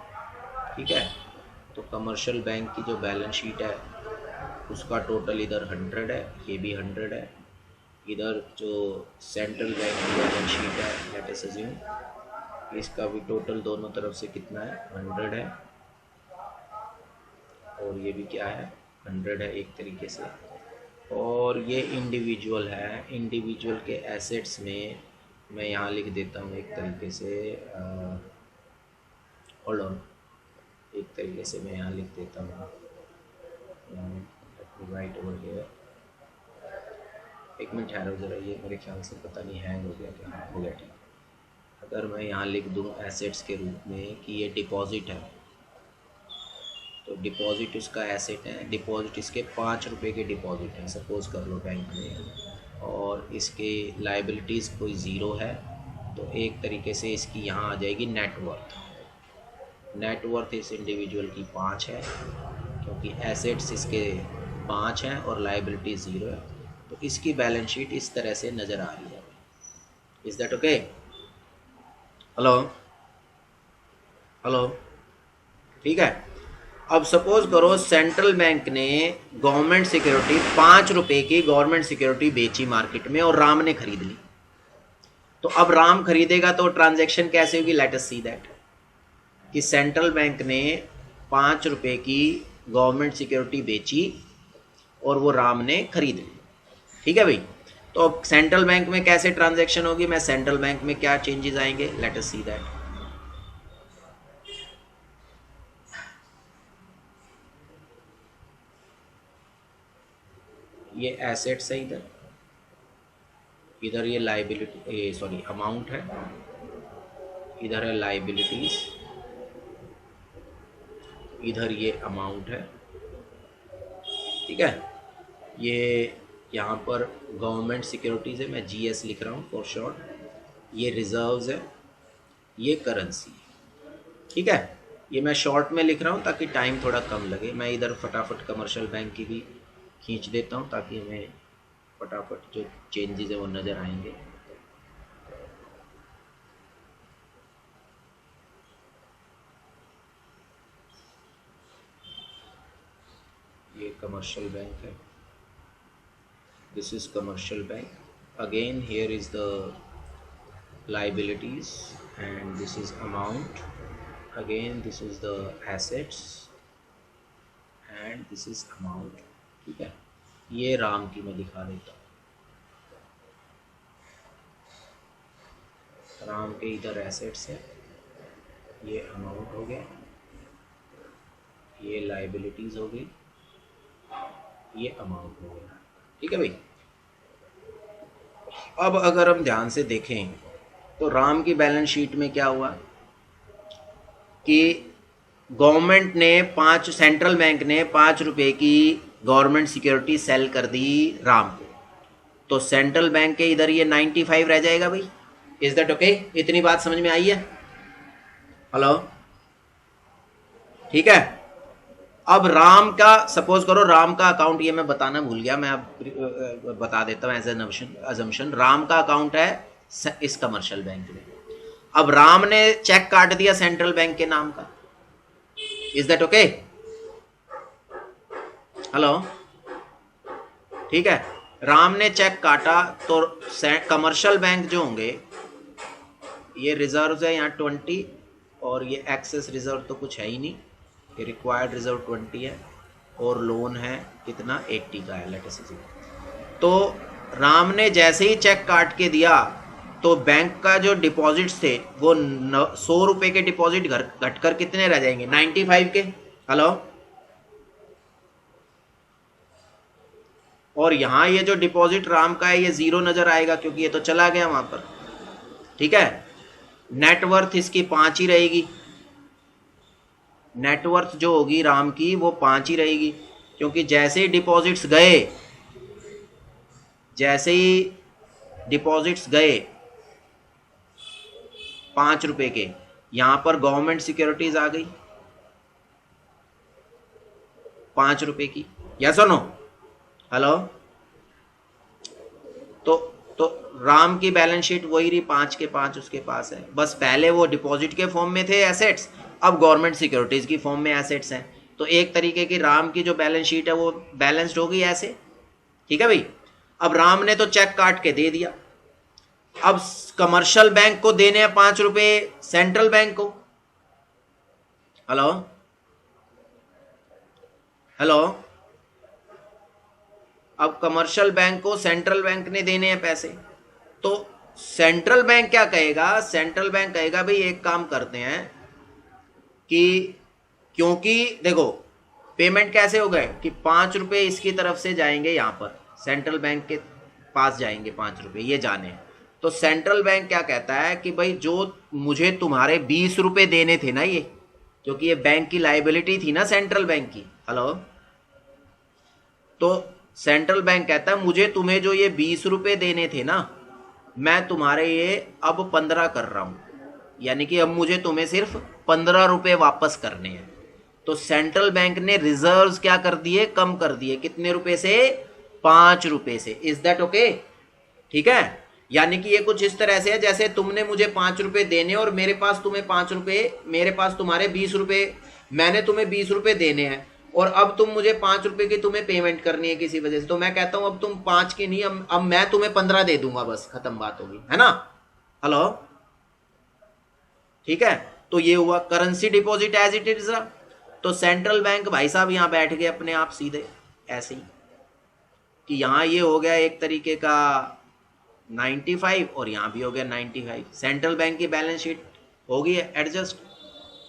ठीक है। तो कमर्शियल बैंक की जो बैलेंस शीट है उसका टोटल इधर 100 है, ये भी 100 है। इधर जो सेंट्रल बैंक की बैलेंस शीट है लेट अस अज्यूम इसका भी टोटल दोनों तरफ से कितना है, 100 है। और ये भी क्या है, 100 है एक तरीके से। और ये इंडिविजुअल है, इंडिविजुअल के एसेट्स में मैं यहाँ लिख देता हूँ एक तरीके से होल्ड ऑन, एक तरीके से मैं यहाँ लिख देता हूँ राइट ओवर हियर। एक मिनट ठहरो ज़रा, ये मेरे ख्याल से पता नहीं हैंग हो गया क्या, हो गया ठीक। अगर मैं यहाँ लिख दूँ एसेट्स के रूप में कि ये डिपॉजिट है, तो डिपॉजिट उसका एसेट है। डिपॉजिट इसके 5 रुपए के डिपॉजिट हैं सपोज़ कर लो बैंक में, और इसके लाइबिलिटीज़ कोई ज़ीरो है। तो एक तरीके से इसकी यहाँ आ जाएगी नेटवर्थ। नेटवर्थ इस इंडिविजुअल की 5 है क्योंकि एसेट्स इसके 5 हैं और लाइबिलिटी 0 है। तो इसकी बैलेंस शीट इस तरह से नज़र आ रही है। Is that okay? Hello hello, ठीक है। अब सपोज करो सेंट्रल बैंक ने गवर्नमेंट सिक्योरिटी 5 रुपए की गवर्नमेंट सिक्योरिटी बेची मार्केट में और राम ने खरीद ली। तो अब राम खरीदेगा तो ट्रांजैक्शन कैसे होगी, लेट अस सी दैट। कि सेंट्रल बैंक ने 5 रुपए की गवर्नमेंट सिक्योरिटी बेची और वो राम ने खरीद ली, ठीक है भाई। तो अब सेंट्रल बैंक में कैसे ट्रांजैक्शन होगी, मैं सेंट्रल बैंक में क्या चेंजेस आएंगे, लेट अस सी दैट। ये एसेट्स है, इधर ये लाइबिलिटी सॉरी अमाउंट है, इधर है लाइबिलिटीज, इधर ये अमाउंट है, ठीक है। ये यहाँ पर गवर्नमेंट सिक्योरिटीज़ है, मैं जीएस लिख रहा हूँ फॉर शॉर्ट। ये रिजर्व्स है, ये करेंसी, ठीक है। ये मैं शॉर्ट में लिख रहा हूँ ताकि टाइम थोड़ा कम लगे। मैं इधर फटाफट कमर्शियल बैंक की भी खींच देता हूँ ताकि हमें फटाफट जो चेंजेस है वो नज़र आएंगे। कमर्शियल बैंक है, this is commercial bank. Again here is the liabilities and this is amount. Again this is the assets and this is amount. ठीक है, ये राम की मैं दिखा देता हूँ. राम के इधर एसेट्स है, ये अमाउंट हो गया, ये लाइबिलिटीज हो गई, ये अमाउंट हो गया. ठीक है भाई. अब अगर हम ध्यान से देखें तो राम की बैलेंस शीट में क्या हुआ कि गवर्नमेंट ने सेंट्रल बैंक ने 5 रुपए की गवर्नमेंट सिक्योरिटी सेल कर दी राम को. तो सेंट्रल बैंक के इधर ये 95 रह जाएगा भाई. Is that okay? इतनी बात समझ में आई है? हेलो, ठीक है. अब राम का सपोज करो, राम का अकाउंट, ये मैं बताना भूल गया, मैं अब बता देता हूँ एज एन अजम्पशन. राम का अकाउंट है इस कमर्शियल बैंक में. अब राम ने चेक काट दिया सेंट्रल बैंक के नाम का. Is that okay? हेलो, ठीक है. राम ने चेक काटा तो कमर्शियल बैंक जो होंगे, ये रिजर्व है यहाँ 20 और ये एक्सेस रिजर्व तो कुछ है ही नहीं, ये रिक्वायर्ड रिजर्व 20 है और लोन है कितना 80 का है लेट अस से. तो राम ने जैसे ही चेक काट के दिया तो बैंक का जो डिपॉजिट्स थे वो 100 रुपए के डिपॉजिट घटकर कितने रह जाएंगे? 95 के. हेलो, और यहाँ ये जो डिपॉजिट राम का है ये 0 नजर आएगा क्योंकि ये तो चला गया वहां पर. ठीक है. नेटवर्थ इसकी 5 ही रहेगी. नेटवर्थ जो होगी राम की वो 5 ही रहेगी क्योंकि जैसे ही डिपॉजिट्स गए 5 रुपए के, यहां पर गवर्नमेंट सिक्योरिटीज आ गई 5 रुपए की. यस और नो? हेलो, तो राम की बैलेंस शीट वही रही, 5 के 5 उसके पास है. बस पहले वो डिपॉजिट के फॉर्म में थे एसेट्स, अब गवर्नमेंट सिक्योरिटीज की फॉर्म में एसेट्स हैं. तो एक तरीके की राम की जो बैलेंस शीट है वो बैलेंस्ड होगी ऐसे. ठीक है भाई. अब राम ने तो चेक काट के दे दिया. अब कमर्शियल बैंक को देने हैं 5 रुपए सेंट्रल बैंक को. हेलो, अब कमर्शियल बैंक को सेंट्रल बैंक ने देने हैं पैसे. तो सेंट्रल बैंक क्या कहेगा? सेंट्रल बैंक कहेगा भाई एक काम करते हैं कि क्योंकि देखो पेमेंट कैसे हो गए कि 5 रुपए इसकी तरफ से जाएंगे, यहां पर सेंट्रल बैंक के पास जाएंगे 5 रुपए, ये जाने हैं. तो सेंट्रल बैंक क्या कहता है कि भाई जो मुझे तुम्हारे 20 रुपए देने थे ना, ये क्योंकि ये बैंक की लाइबिलिटी थी ना सेंट्रल बैंक की. हेलो, तो सेंट्रल बैंक कहता है मुझे तुम्हें जो ये 20 रुपए देने थे ना, मैं तुम्हारे ये अब 15 कर रहा हूं, यानी कि अब मुझे तुम्हें सिर्फ 15 रुपए वापस करने हैं. तो सेंट्रल बैंक ने रिजर्व्स क्या कर दिए? कम कर दिए. कितने रुपए से? 5 रुपए से. Is that okay? ठीक है. यानी कि ये कुछ इस तरह से है जैसे तुमने मुझे 5 रुपए देने और मेरे पास तुम्हें 5 रुपए, मेरे पास तुम्हारे 20 रुपए, मैंने तुम्हें 20 रुपए देने हैं और अब तुम मुझे 5 रुपए की तुम्हें पेमेंट करनी है किसी वजह से. तो मैं कहता हूं अब तुम 5 की नहीं, अब मैं तुम्हें 15 दे दूंगा, बस खत्म बात होगी, है ना? हेलो, ठीक है. तो ये हुआ currency deposit as it is. तो सेंट्रल बैंक भाई साहब यहां बैठ गए अपने आप सीधे ऐसे ही कि यहां ये हो गया एक तरीके का 95 और यहां भी हो गया 95. सेंट्रल बैंक की बैलेंस शीट होगी एडजस्ट.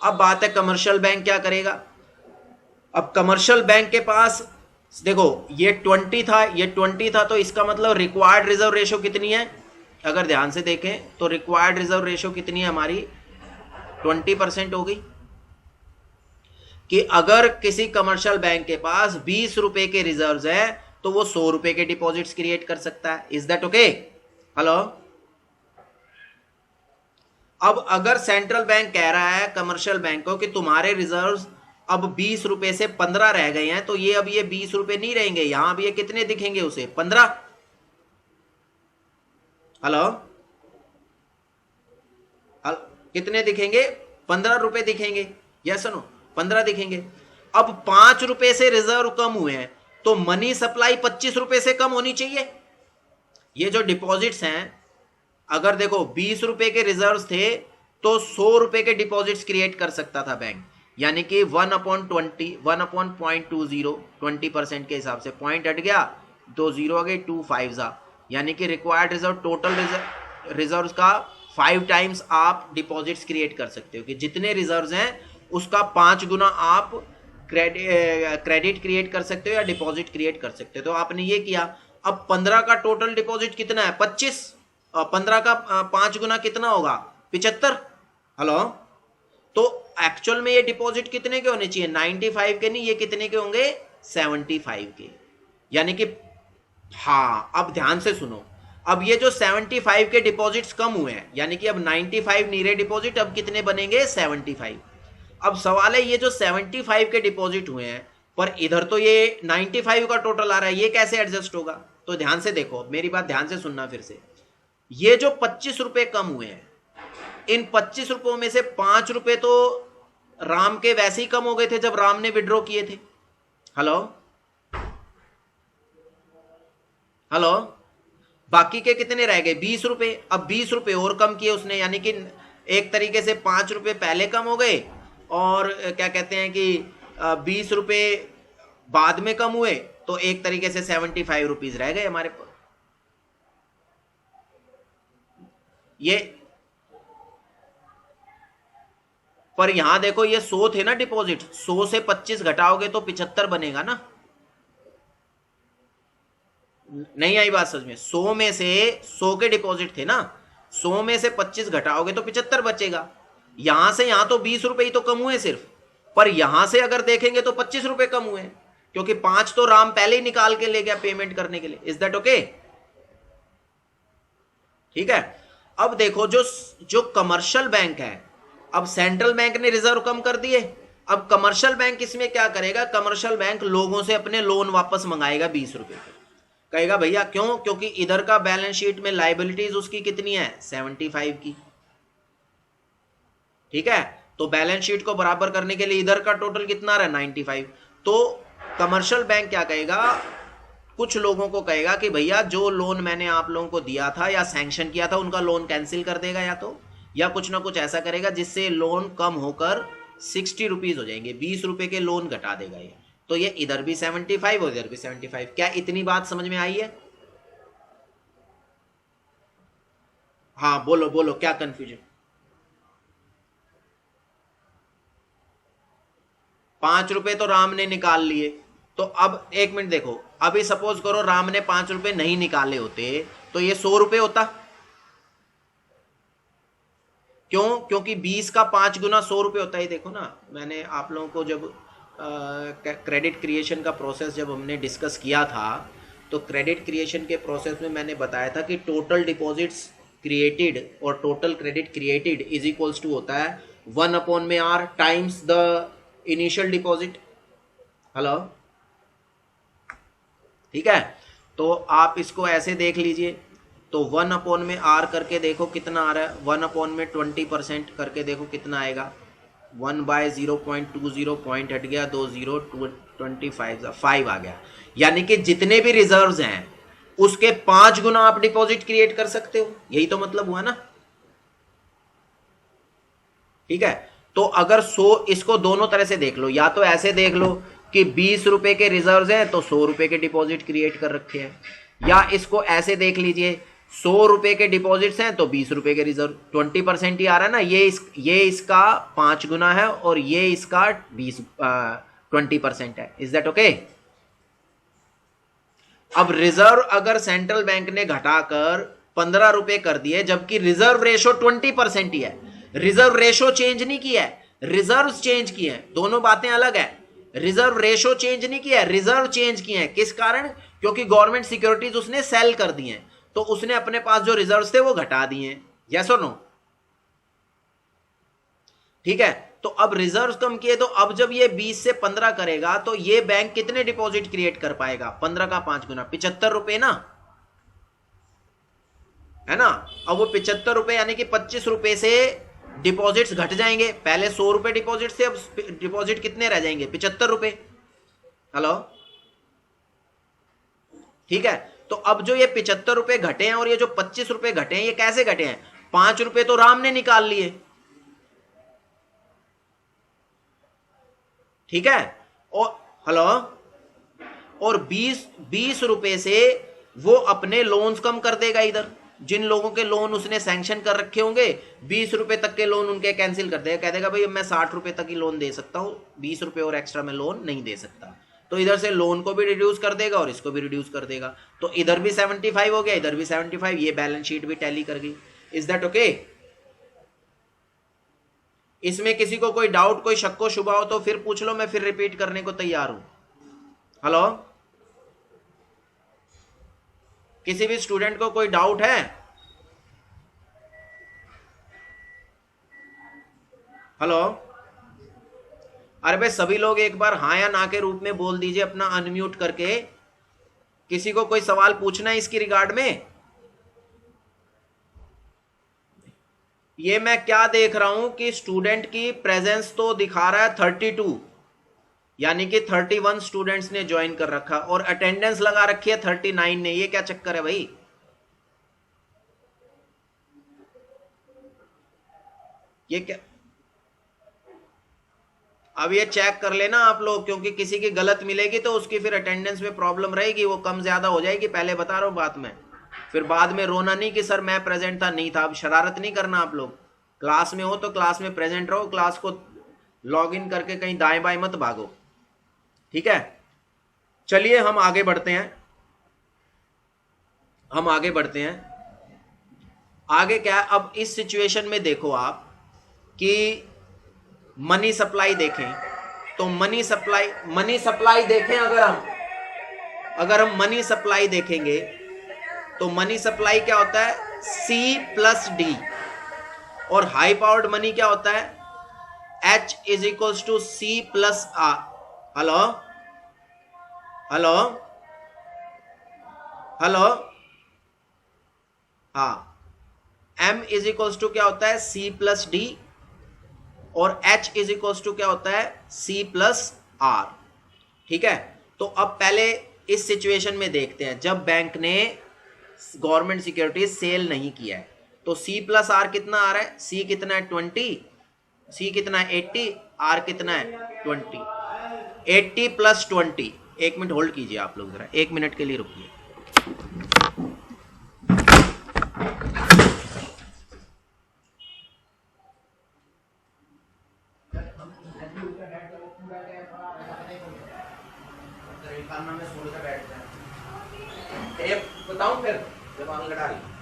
अब बात है कमर्शियल बैंक क्या करेगा. अब कमर्शियल बैंक के पास देखो ये 20 था, ये 20 था, तो इसका मतलब रिक्वायर्ड रिजर्व रेशो कितनी है? अगर ध्यान से देखें तो रिक्वायर्ड रिजर्व रेशो कितनी है हमारी? 20% हो गई. कि अगर किसी कमर्शियल बैंक के पास 20 रुपए के रिजर्व्स है तो वो 100 रुपए के डिपॉजिट्स क्रिएट कर सकता है. Is that okay? हेलो, अब अगर सेंट्रल बैंक कह रहा है कमर्शियल बैंक को कि तुम्हारे रिजर्व्स अब 20 रुपए से 15 रह गए हैं, तो ये अब ये 20 रुपए नहीं रहेंगे, यहां अब ये कितने दिखेंगे उसे? 15. हेलो, कितने दिखेंगे? 15 रुपए दिखेंगे. Yes no? 15 दिखेंगे. अब 5 रुपए से रिजर्व कम हुए हैं, तो मनी सप्लाई 25 रुपए से कम होनी चाहिए। ये जो डिपॉजिट्स हैं, अगर देखो 20 रुपए के रिजर्व्स थे तो 100 रुपए के डिपॉजिट्स क्रिएट कर सकता था बैंक, यानी कि 1/20, 1/0.20, 20% के हिसाब से पॉइंट हट गया, 2 जीरो आ गए, 2 5 जा, यानी कि रिक्वायर्ड रिजर्व टोटल रिजर्व्स का 5 टाइम्स आप डिपॉजिट्स क्रिएट कर सकते हो, कि जितने रिजर्व्स हैं उसका 5 गुना आप क्रेडिट क्रिएट कर सकते हो या डिपॉजिट क्रिएट कर सकते हो। तो आपने ये किया। अब 15 का टोटल डिपॉजिट कितना है? 25। 15 का 5 गुना कितना होगा? 75। हेलो, तो एक्चुअल में ये डिपॉजिट कितने के होने चाहिए? 95 के नहीं, ये कितने के होंगे? 75 के। यानी कि हाँ, अब ध्यान से सुनो, अब ये जो 75 के डिपॉजिट्स कम हुए हैं, यानी कि अब 95 नहीं रहे डिपॉजिट, अब कितने बनेंगे? 75। अब सवाल है, ये जो 75 के डिपॉजिट हुए हैं, पर इधर तो ये 95 का टोटल आ रहा है, ये कैसे एडजस्ट होगा? तो ध्यान से देखो, मेरी बात ध्यान से सुनना फिर से। ये जो 25 रुपए कम हुए हैं, इन 25 रुपयों में से 5 रुपए तो राम के वैसे ही कम हो गए थे जब राम ने विड्रॉ किए थे। हेलो हेलो, बाकी के कितने रह गए? 20 रुपए। अब 20 रुपए और कम किए उसने, यानी कि एक तरीके से 5 रुपए पहले कम हो गए और क्या कहते हैं कि 20 रुपए बाद में कम हुए, तो एक तरीके से 75 रुपीज रह गए हमारे पास। ये पर यहां देखो, ये 100 थे ना डिपॉजिट, 100 से 25 घटाओगे तो 75 बनेगा ना? नहीं आई बात समझ में? 100 में से 100 के डिपॉजिट थे ना, 100 में से 25 घटाओगे तो 75 बचेगा। यहां से यहां तो 20 रुपए ही तो कम हुए सिर्फ, पर यहां से अगर देखेंगे तो 25 रुपए कम हुए, क्योंकि 5 तो राम पहले ही निकाल के ले गया पेमेंट करने के लिए। Is that okay? ठीक है। अब देखो, जो कमर्शियल बैंक है, अब सेंट्रल बैंक ने रिजर्व कम कर दिए, अब कमर्शियल बैंक इसमें क्या करेगा? कमर्शियल बैंक लोगों से अपने लोन वापस मंगाएगा 20 रुपए के। कहेगा भैया क्यों? क्योंकि इधर का बैलेंस शीट में लायबिलिटीज उसकी कितनी है? 75 की। ठीक है, तो बैलेंस शीट को बराबर करने के लिए इधर का टोटल कितना रहा? 95। तो कमर्शियल बैंक क्या कहेगा? कुछ लोगों को कहेगा कि भैया जो लोन मैंने आप लोगों को दिया था या सैंक्शन किया था, उनका लोन कैंसिल कर देगा, या कुछ ना कुछ ऐसा करेगा जिससे लोन कम होकर 60 रुपीज हो जाएंगे, 20 रुपए के लोन घटा देगा ये। तो ये इधर भी 75 और इधर भी 75। क्या इतनी बात समझ में आई है? हाँ बोलो बोलो, क्या कंफ्यूजन? 5 रुपए तो राम ने निकाल लिए, तो अब एक मिनट देखो, अभी सपोज करो राम ने 5 रुपए नहीं निकाले होते तो ये 100 रुपए होता। क्यों? क्योंकि 20 का 5 गुना 100 रुपए होता है। देखो ना, मैंने आप लोगों को जब क्रेडिट क्रिएशन का प्रोसेस जब हमने डिस्कस किया था, तो क्रेडिट क्रिएशन के प्रोसेस में मैंने बताया था कि टोटल डिपॉजिट्स क्रिएटेड और total credit created is equals to होता है 1/r times the initial deposit. Hello, ठीक है, तो आप इसको ऐसे देख लीजिए, तो 1/r करके देखो कितना आ रहा है, 1/20% करके देखो कितना आएगा, 1/0.20 पॉइंट हट गया, 2 0 25 5 आ गया। यानी कि जितने भी रिजर्व्स हैं उसके 5 गुना आप डिपॉजिट क्रिएट कर सकते हो। यही तो मतलब हुआ ना? ठीक है, तो अगर 100, इसको दोनों तरह से देख लो, या तो ऐसे देख लो कि 20 रुपए के रिजर्व्स हैं तो 100 रुपए के डिपॉजिट क्रिएट कर रखे हैं, या इसको ऐसे देख लीजिए 100 रुपए के डिपॉजिट्स हैं तो 20 रुपए के रिजर्व, 20% ही आ रहा है ना, ये इसका 5 गुना है और ये इसका 20% है। Is that okay? अब रिजर्व अगर सेंट्रल बैंक ने घटाकर 15 रुपए कर दिए, जबकि रिजर्व रेशो 20% ही है, रिजर्व रेशो चेंज नहीं किया है, रिजर्व चेंज किए हैं, दोनों बातें अलग है। रिजर्व रेशो चेंज नहीं किया है, रिजर्व चेंज किए हैं। किस कारण? क्योंकि गवर्नमेंट सिक्योरिटीज उसने सेल कर दी हैं, तो उसने अपने पास जो रिजर्व थे वो घटा दिए हैं। यस और नो? ठीक है, तो अब रिजर्व कम किए, तो अब जब ये 20 से 15 करेगा तो ये बैंक कितने डिपॉजिट क्रिएट कर पाएगा? 15 का 5 गुना, 75 रुपए ना, है ना? अब वो 75 रुपए यानी कि 25 रुपए से डिपॉजिट्स घट जाएंगे। पहले 100 रुपए डिपॉजिट से अब डिपॉजिट कितने रह जाएंगे? 75 रुपए। हेलो, ठीक है, तो अब जो ये 75 रुपए घटे हैं और ये जो 25 रुपए घटे हैं, ये कैसे घटे हैं? 5 रुपए तो राम ने निकाल लिए, ठीक है, और हेलो, और 20 रुपए से वो अपने लोन्स कम कर देगा। इधर जिन लोगों के लोन उसने सैंक्शन कर रखे होंगे, 20 रुपए तक के लोन उनके कैंसिल कर देगा, कह देगा भाई मैं 60 रुपए तक ही लोन दे सकता हूं, 20 रुपए और एक्स्ट्रा में लोन नहीं दे सकता। तो इधर से लोन को भी रिड्यूस कर देगा और इसको भी रिड्यूस कर देगा, तो इधर भी 75 हो गया, इधर भी 75, ये बैलेंस शीट भी टैली कर गई। Is that okay? इसमें किसी को कोई डाउट, कोई शक्को शुबा हो तो फिर पूछ लो, मैं फिर रिपीट करने को तैयार हूं। हेलो, किसी भी स्टूडेंट को कोई डाउट है? हेलो, अरे भाई सभी लोग एक बार हाँ या ना के रूप में बोल दीजिए अपना अनम्यूट करके। किसी को कोई सवाल पूछना है इसकी रिगार्ड में? ये मैं क्या देख रहा हूं कि स्टूडेंट की प्रेजेंस तो दिखा रहा है 32, यानी कि 31 स्टूडेंट्स ने ज्वाइन कर रखा, और अटेंडेंस लगा रखी है 39 ने। ये क्या चक्कर है भाई? ये क्या? अब ये चेक कर लेना आप लोग, क्योंकि किसी की गलत मिलेगी तो उसकी फिर अटेंडेंस में प्रॉब्लम रहेगी, वो कम ज्यादा हो जाएगी। पहले बता रहा हूं बात में, फिर बाद में रोना नहीं कि सर मैं प्रेजेंट था, नहीं था। अब शरारत नहीं करना आप लोग, क्लास में हो तो क्लास में प्रेजेंट रहो, क्लास को लॉग इन करके कहीं दाएं बाएं मत भागो, ठीक है? चलिए हम आगे बढ़ते हैं, हम आगे बढ़ते हैं। आगे क्या है? अब इस सिचुएशन में देखो आप कि मनी सप्लाई देखें, तो मनी सप्लाई देखें, अगर हम मनी सप्लाई देखेंगे तो मनी सप्लाई क्या होता है? C प्लस डी, और हाई पावर्ड मनी क्या होता है? H is equals to C plus R। Hello hello hello, हाँ, M इज इक्वल्स टू क्या होता है? C प्लस डी, और H इज इक्वल्स टू क्या होता है? C प्लस R, ठीक है? तो अब पहले इस सिचुएशन में देखते हैं, जब बैंक ने गवर्नमेंट सिक्योरिटीज सेल नहीं किया है, तो C प्लस R कितना आ रहा है? C कितना है? 20, C कितना है? 80, R कितना है? 20। 80 प्लस 20, एक मिनट होल्ड कीजिए आप लोग, जरा 1 मिनट के लिए रुकिए। बताऊं फिर जब आग लड़ा रही।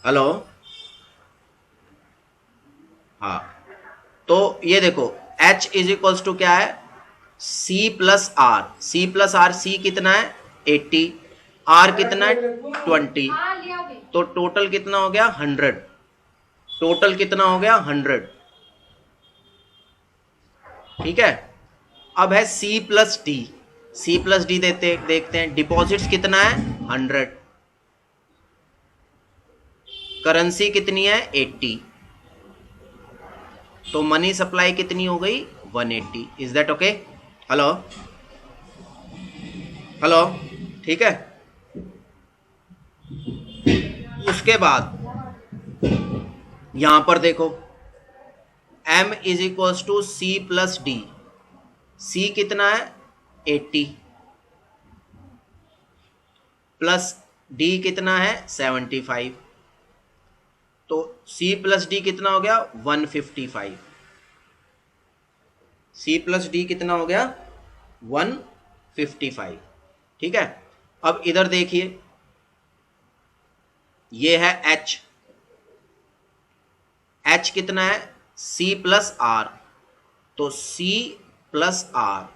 हेलो, हाँ, तो ये देखो H इज इक्वल्स टू क्या है? C plus R। C plus R, C कितना है? 80, R कितना है? 20, तो टोटल कितना हो गया? 100। टोटल कितना हो गया? 100, ठीक है? अब है C plus D। C plus D देखते हैं, डिपॉजिट्स कितना है? 100, करेंसी कितनी है? 80, तो मनी सप्लाई कितनी हो गई? 180। Is that okay? Hello hello, ठीक है? उसके बाद यहां पर देखो, M is equals to C plus D. C कितना है? 80, प्लस D कितना है? 75, तो C प्लस डी कितना हो गया? 155। C प्लस डी कितना हो गया? 155, ठीक है? अब इधर देखिए, ये है H। H कितना है? C प्लस R, तो C प्लस आर,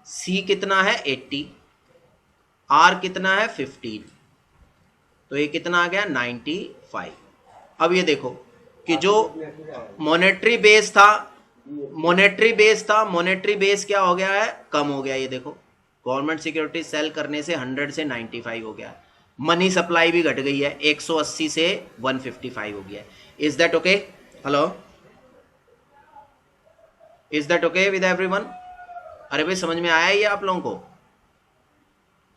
सी कितना है 80, आर कितना है 15, तो ये कितना आ गया 95। अब ये देखो कि जो मॉनेटरी बेस था, मॉनेटरी बेस क्या हो गया है, कम हो गया। ये देखो गवर्नमेंट सिक्योरिटी सेल करने से 100 से 95 हो गया है। मनी सप्लाई भी घट गई है, 180 से 155 हो गया है। Is that okay? Hello, is that okay with everyone? अरे भाई समझ में आया ये आप लोगों को?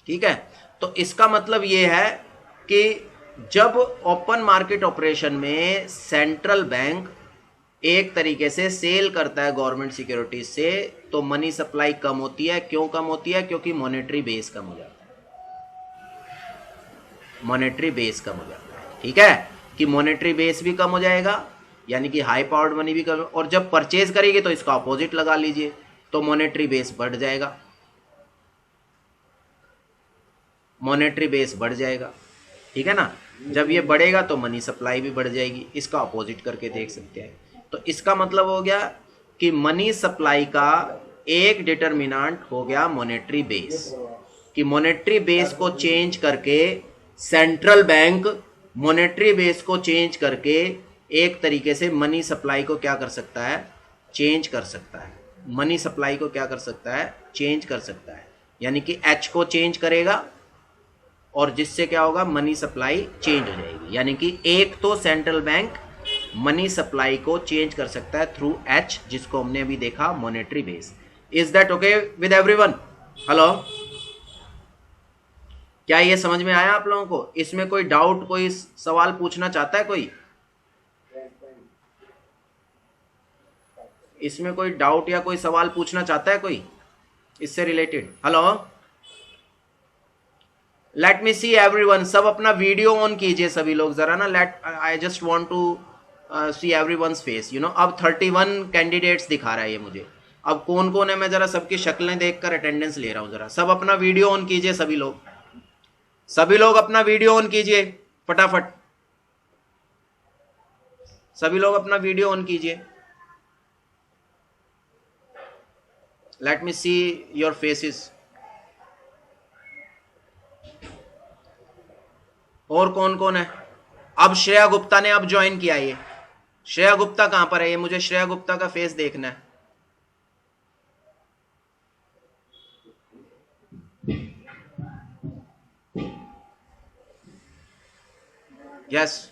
ठीक है, तो इसका मतलब ये है कि जब ओपन मार्केट ऑपरेशन में सेंट्रल बैंक एक तरीके से सेल करता है गवर्नमेंट सिक्योरिटीज से, तो मनी सप्लाई कम होती है। क्यों कम होती है? क्योंकि मॉनेटरी बेस कम हो जाता है। मॉनेटरी बेस कम हो जाता है। ठीक है, कि मॉनेटरी बेस भी कम हो जाएगा, यानी कि हाई पावर्ड मनी भी कम। और जब परचेज करेगी तो इसका अपोजिट लगा लीजिए, तो मॉनेटरी बेस बढ़ जाएगा, मॉनेटरी बेस बढ़ जाएगा। ठीक है ना, जब ये बढ़ेगा तो मनी सप्लाई भी बढ़ जाएगी। इसका अपोजिट करके देख सकते हैं। तो इसका मतलब हो गया कि मनी सप्लाई का एक डिटर्मिनेंट हो गया मॉनेटरी बेस, कि मॉनेटरी बेस को चेंज करके सेंट्रल बैंक मॉनेटरी बेस को चेंज करके एक तरीके से मनी सप्लाई को क्या कर सकता है, चेंज कर सकता है। मनी सप्लाई को क्या कर सकता है, चेंज कर सकता है। यानी कि एच को चेंज करेगा और जिससे क्या होगा, मनी सप्लाई चेंज हो जाएगी। यानी कि एक तो सेंट्रल बैंक मनी सप्लाई को चेंज कर सकता है थ्रू एच, जिसको हमने अभी देखा monetary base. Is that okay with everyone? Hello, क्या ये समझ में आया आप लोगों को? इसमें कोई डाउट, कोई सवाल पूछना चाहता है कोई? इसमें कोई डाउट या कोई सवाल पूछना चाहता है कोई इससे related? Hello, let me see everyone. सब अपना वीडियो ऑन कीजिए सभी लोग जरा ना। Let I just want to see everyone's face, you know. अब 31 कैंडिडेट्स दिखा रहा है ये मुझे। अब कौन कौन है, मैं जरा सबकी शक्लें देखकर अटेंडेंस ले रहा हूं। जरा सब अपना वीडियो ऑन कीजिए, सभी लोग, सभी लोग अपना वीडियो ऑन कीजिए फटाफट। सभी लोग अपना वीडियो ऑन कीजिए। Late me see your faces. और कौन कौन है? अब श्रेया गुप्ता ने अब ज्वाइन किया। ये श्रेया गुप्ता कहां पर है? ये मुझे श्रेया गुप्ता का फेस देखना है। यस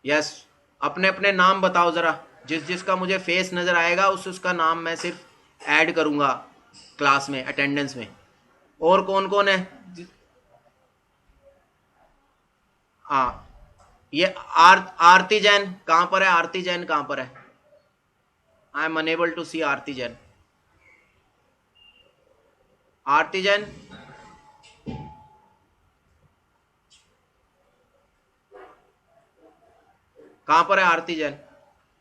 यस, अपने अपने नाम बताओ जरा। जिस जिसका मुझे फेस नजर आएगा उसका नाम मैं सिर्फ ऐड करूंगा क्लास में, अटेंडेंस में। और कौन कौन है? हाँ, ये आरती जैन कहां पर है? आरती जैन कहां पर है? आई एम अनेबल टू सी आरती जैन। आरती जैन, कहां पर है आरती जैन?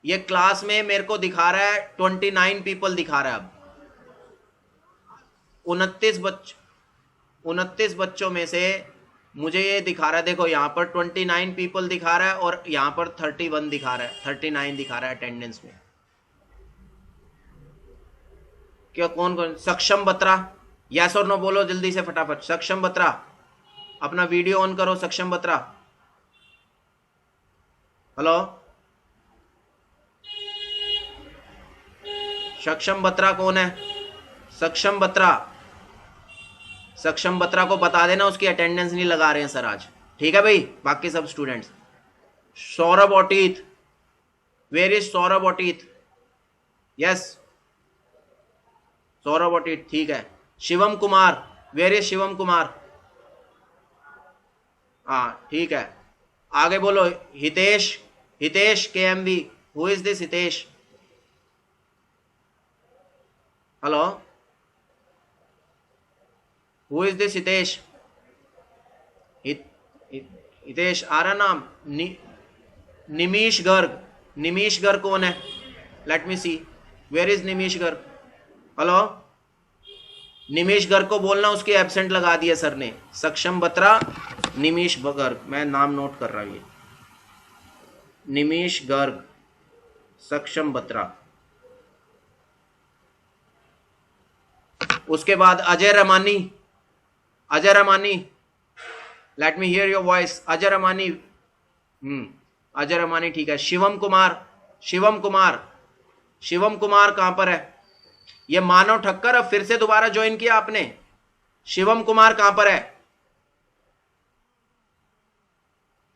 ये क्लास में मेरे को दिखा रहा है 29 पीपल दिखा रहा है। अब 29 बच्चों में से मुझे ये दिखा रहा है, देखो यहाँ पर 29 पीपल दिखा रहा है और यहाँ पर 31 दिखा रहा है, 39 दिखा रहा है अटेंडेंस में। क्या कौन कौन? सक्षम बत्रा, यस और नो बोलो जल्दी से फटाफट। सक्षम बत्रा, अपना वीडियो ऑन करो। सक्षम बत्रा, हेलो, सक्षम बत्रा कौन है? सक्षम बत्रा, सक्षम बत्रा को बता देना उसकी अटेंडेंस नहीं लगा रहे हैं सर आज। ठीक है भाई, बाकी सब स्टूडेंट्स। सौरभ ओटीत, वेयर इज सौरभ ओटीत? यस, सौरभ ओटीत, ठीक है। Shivam Kumar, where is Shivam Kumar? हाँ ठीक है, आगे बोलो। Hitesh, Hitesh KMV, who is this Hitesh? Hello, who is this Hitesh? Hitesh आ रहा नाम? निमीश गर्ग, निमीश गर्ग कौन है? Let me see, where is Nimish Garg? Hello, Nimish Garg को बोलना उसकी एब्सेंट लगा दिया सर ने। सक्षम बत्रा, निमीश गर्ग, मैं नाम नोट कर रहा हूं। ये निमीश गर्ग, सक्षम बत्रा, उसके बाद Ajay Ramani, Ajay Ramani, let me here your voice, Ajay Ramani. Ajay Ramani ठीक है। शिवम कुमार, शिवम कुमार, शिवम कुमार कहां पर है? ये मानव ठक्कर अब फिर से दोबारा ज्वाइन किया आपने। शिवम कुमार कहां पर है?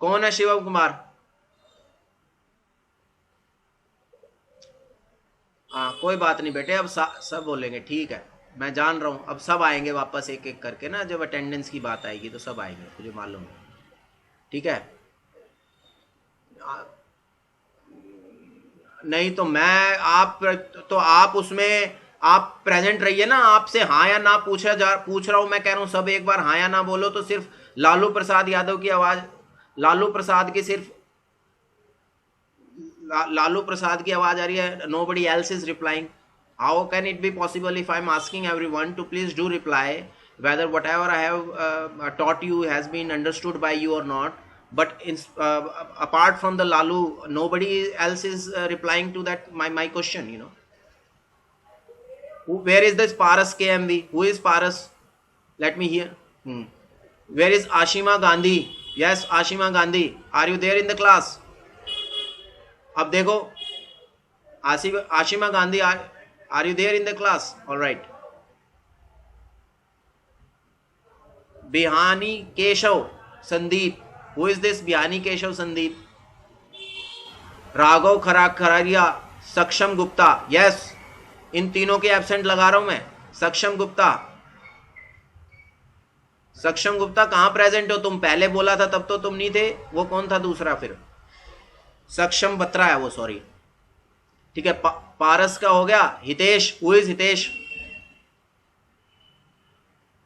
कौन है शिवम कुमार? हाँ कोई बात नहीं बेटे, अब सब बोलेंगे, ठीक है, मैं जान रहा हूं। अब सब आएंगे वापस एक एक करके ना, जब अटेंडेंस की बात आएगी तो सब आएंगे, मुझे मालूम है, ठीक है। नहीं तो मैं आप, तो आप उसमें आप प्रेजेंट रहिए ना, आपसे हाँ या ना पूछ रहा हूं, मैं कह रहा हूं सब एक बार हाँ या ना बोलो। तो सिर्फ लालू प्रसाद यादव की आवाज, लालू प्रसाद की सिर्फ लालू प्रसाद की आवाज आ रही है, nobody else is replying. How can it be possible if I'm asking everyone to please do reply whether whatever I have taught you has been understood by you or not, but apart from the Lalu, nobody else is replying to that my question, you know. Where is this Paras KMV? Who is Paras? Let me hear. Where is Ashima Gandhi? Yes, Ashima Gandhi, are you there in the class? अब देखो, Ashima Gandhi, are you there in the class? Alright. Bihani Keshav Sandeep, who is this Bihani Keshav Sandeep? Raghav Khararia, Saksham Gupta, yes, इन तीनों के एब्सेंट लगा रहा हूं मैं। सक्षम गुप्ता, सक्षम गुप्ता कहां प्रेजेंट हो तुम? पहले बोला था तब तो तुम नहीं थे, वो कौन था दूसरा फिर? सक्षम बत्रा है वो, सॉरी, ठीक है। पारस का हो गया। Hitesh, who is Hitesh?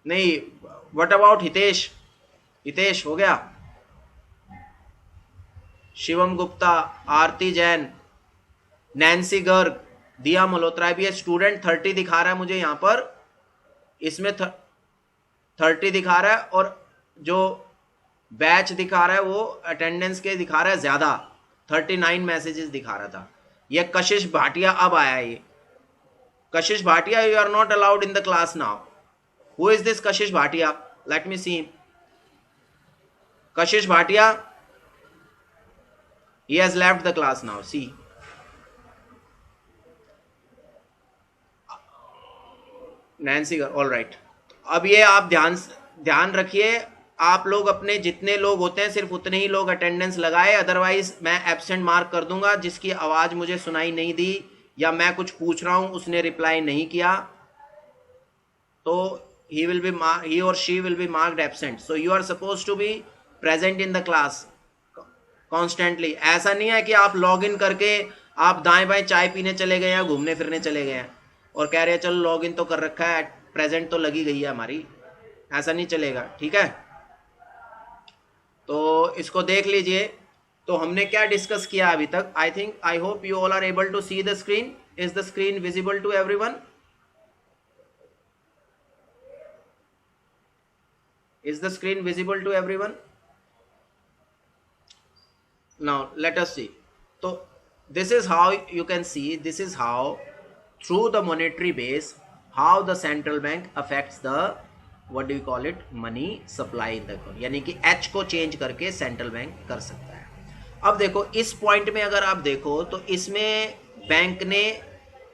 नहीं, व्हाट अबाउट हितेश? हितेश हो गया। शिवम गुप्ता, आरती जैन, नैन्सी गर्ग, दिया मल्होत्रा भी है। स्टूडेंट 30 दिखा रहा है मुझे यहां पर, इसमें 30 दिखा रहा है, और जो बैच दिखा रहा है वो अटेंडेंस के दिखा रहा है ज्यादा, 39 मैसेजेस दिखा रहा था। ये कशिश भाटिया अब आया है। ये Kashish Bhatia, you are not allowed in the class now. Who is this Kashish Bhatia? Let me see. Kashish Bhatia, he has left the class now, see. Nancy, all right. अब ये आप ध्यान रखिए, आप लोग अपने जितने लोग होते हैं सिर्फ उतने ही लोग अटेंडेंस लगाए, अदरवाइज मैं एब्सेंट मार्क कर दूंगा। जिसकी आवाज मुझे सुनाई नहीं दी या मैं कुछ पूछ रहा हूं उसने रिप्लाई नहीं किया, तो he or she will be marked absent. So you are supposed to be present in the class constantly. ऐसा नहीं है कि आप लॉग इन करके आप दाएं बाएं चाय पीने चले गए हैं, घूमने फिरने चले गए हैं और कह रहे हैं चलो लॉग इन तो कर रखा है, प्रेजेंट तो लगी गई है हमारी। ऐसा नहीं चलेगा, ठीक है। तो इसको देख लीजिए। तो हमने क्या डिस्कस किया अभी तक? I hope you all are able to see the screen. Is the screen visible to everyone? Is the screen visible to everyone? Now let us see. So this is how you can see, this is how through the monetary base how the central bank affects the, what do you call it, money supply in the economy। यानी कि H को चेंज करके सेंट्रल बैंक कर सकता है। अब देखो इस पॉइंट में अगर आप देखो तो इसमें बैंक ने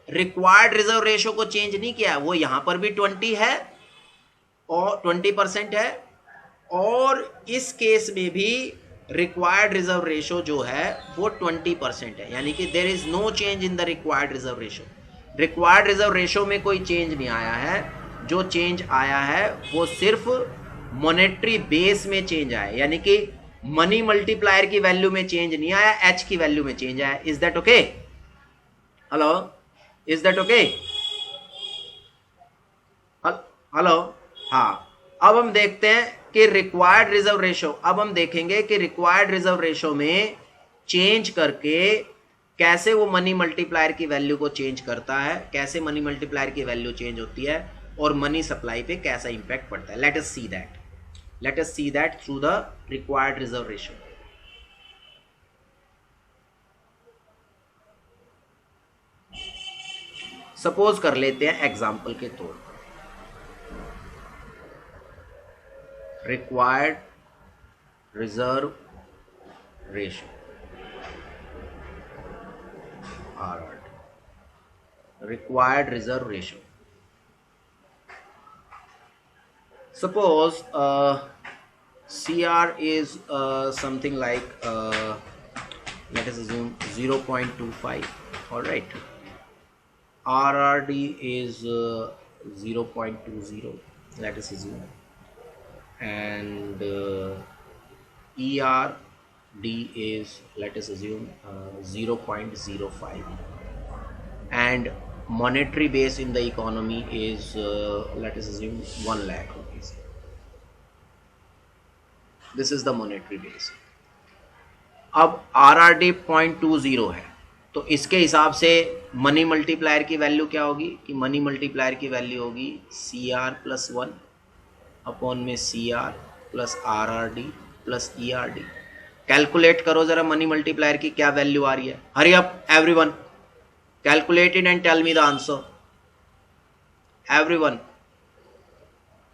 रिक्वायर्ड रिजर्व रेशो को चेंज नहीं किया। वो यहां पर भी 20 है और 20% है, और इस केस में भी रिक्वायर्ड रिजर्व रेशो जो है वो 20% है। यानी कि there is no change in the required reserve ratio. Required reserve ratio में कोई चेंज नहीं आया है। जो चेंज आया है वो सिर्फ मॉनेटरी बेस में चेंज आया, यानी कि मनी मल्टीप्लायर की वैल्यू में चेंज नहीं आया, एच की वैल्यू में चेंज आया। Is that okay? Hello, is that okay? Hello, हाँ। अब हम देखते हैं कि रिक्वायर्ड रिजर्व रेशो, अब हम देखेंगे कि रिक्वायर्ड रिजर्व रेशो में चेंज करके कैसे वो मनी मल्टीप्लायर की वैल्यू को चेंज करता है, कैसे मनी मल्टीप्लायर की वैल्यू चेंज होती है और मनी सप्लाई पे कैसा इंपैक्ट पड़ता है। Let us see that through the required reserve ratio. Suppose कर लेते हैं एग्जांपल के तौर पर, required reserve ratio, RRD, required reserve ratio. Suppose CR is something like let us assume 0.25. all right, RRD is 0.20, let us assume, and ERD is, let us assume, 0.05, and monetary base in the economy is let us assume 1 lakh rupees. This is the monetary base. अब RRD 0.20 है, तो इसके हिसाब से मनी मल्टीप्लायर की वैल्यू क्या होगी कि मनी मल्टीप्लायर की वैल्यू होगी CR प्लस 1 अपॉन में CR plus RRD plus ERD. Calculate करो जरा मनी मल्टीप्लायर की क्या वैल्यू आ रही है. Hurry up everyone, calculate it and tell me the answer. Everyone,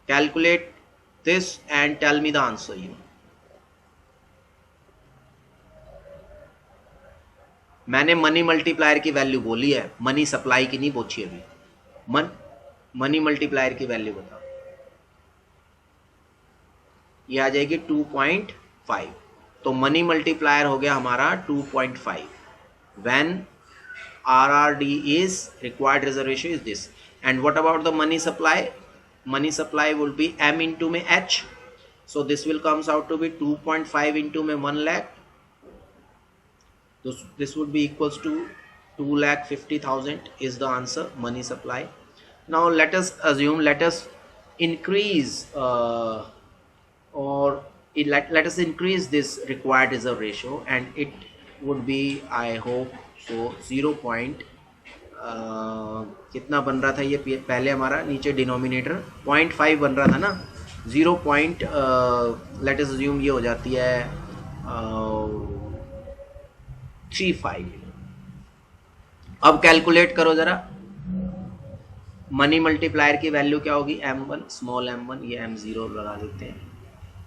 calculate this and tell me the answer. मैंने मनी मल्टीप्लायर की वैल्यू बोली है, मनी सप्लाई की नहीं पूछी अभी. मनी मल्टीप्लायर की वैल्यू बताओ. ये आ जाएगी 2.5. तो मनी मल्टीप्लायर हो गया हमारा 2.5 when RRD is required reserve ratio is this. And what about the money supply? Money supply will be M into में H. So this will comes out to be 2.5 into में 1 lakh. So this would be equals to 2,50,000 is the answer, money supply. Now let us assume, let us increase let us increase this required reserve ratio, and it would be, I hope so, 0. कितना बन रहा था ये पहले हमारा नीचे डिनोमिनेटर 0.5 बन रहा था ना. 0. लेट अस अज्यूम ये हो जाती है 35. अब कैलकुलेट करो जरा मनी मल्टीप्लायर की वैल्यू क्या होगी. M1 स्मॉल m1, ये M0 लगा देते हैं.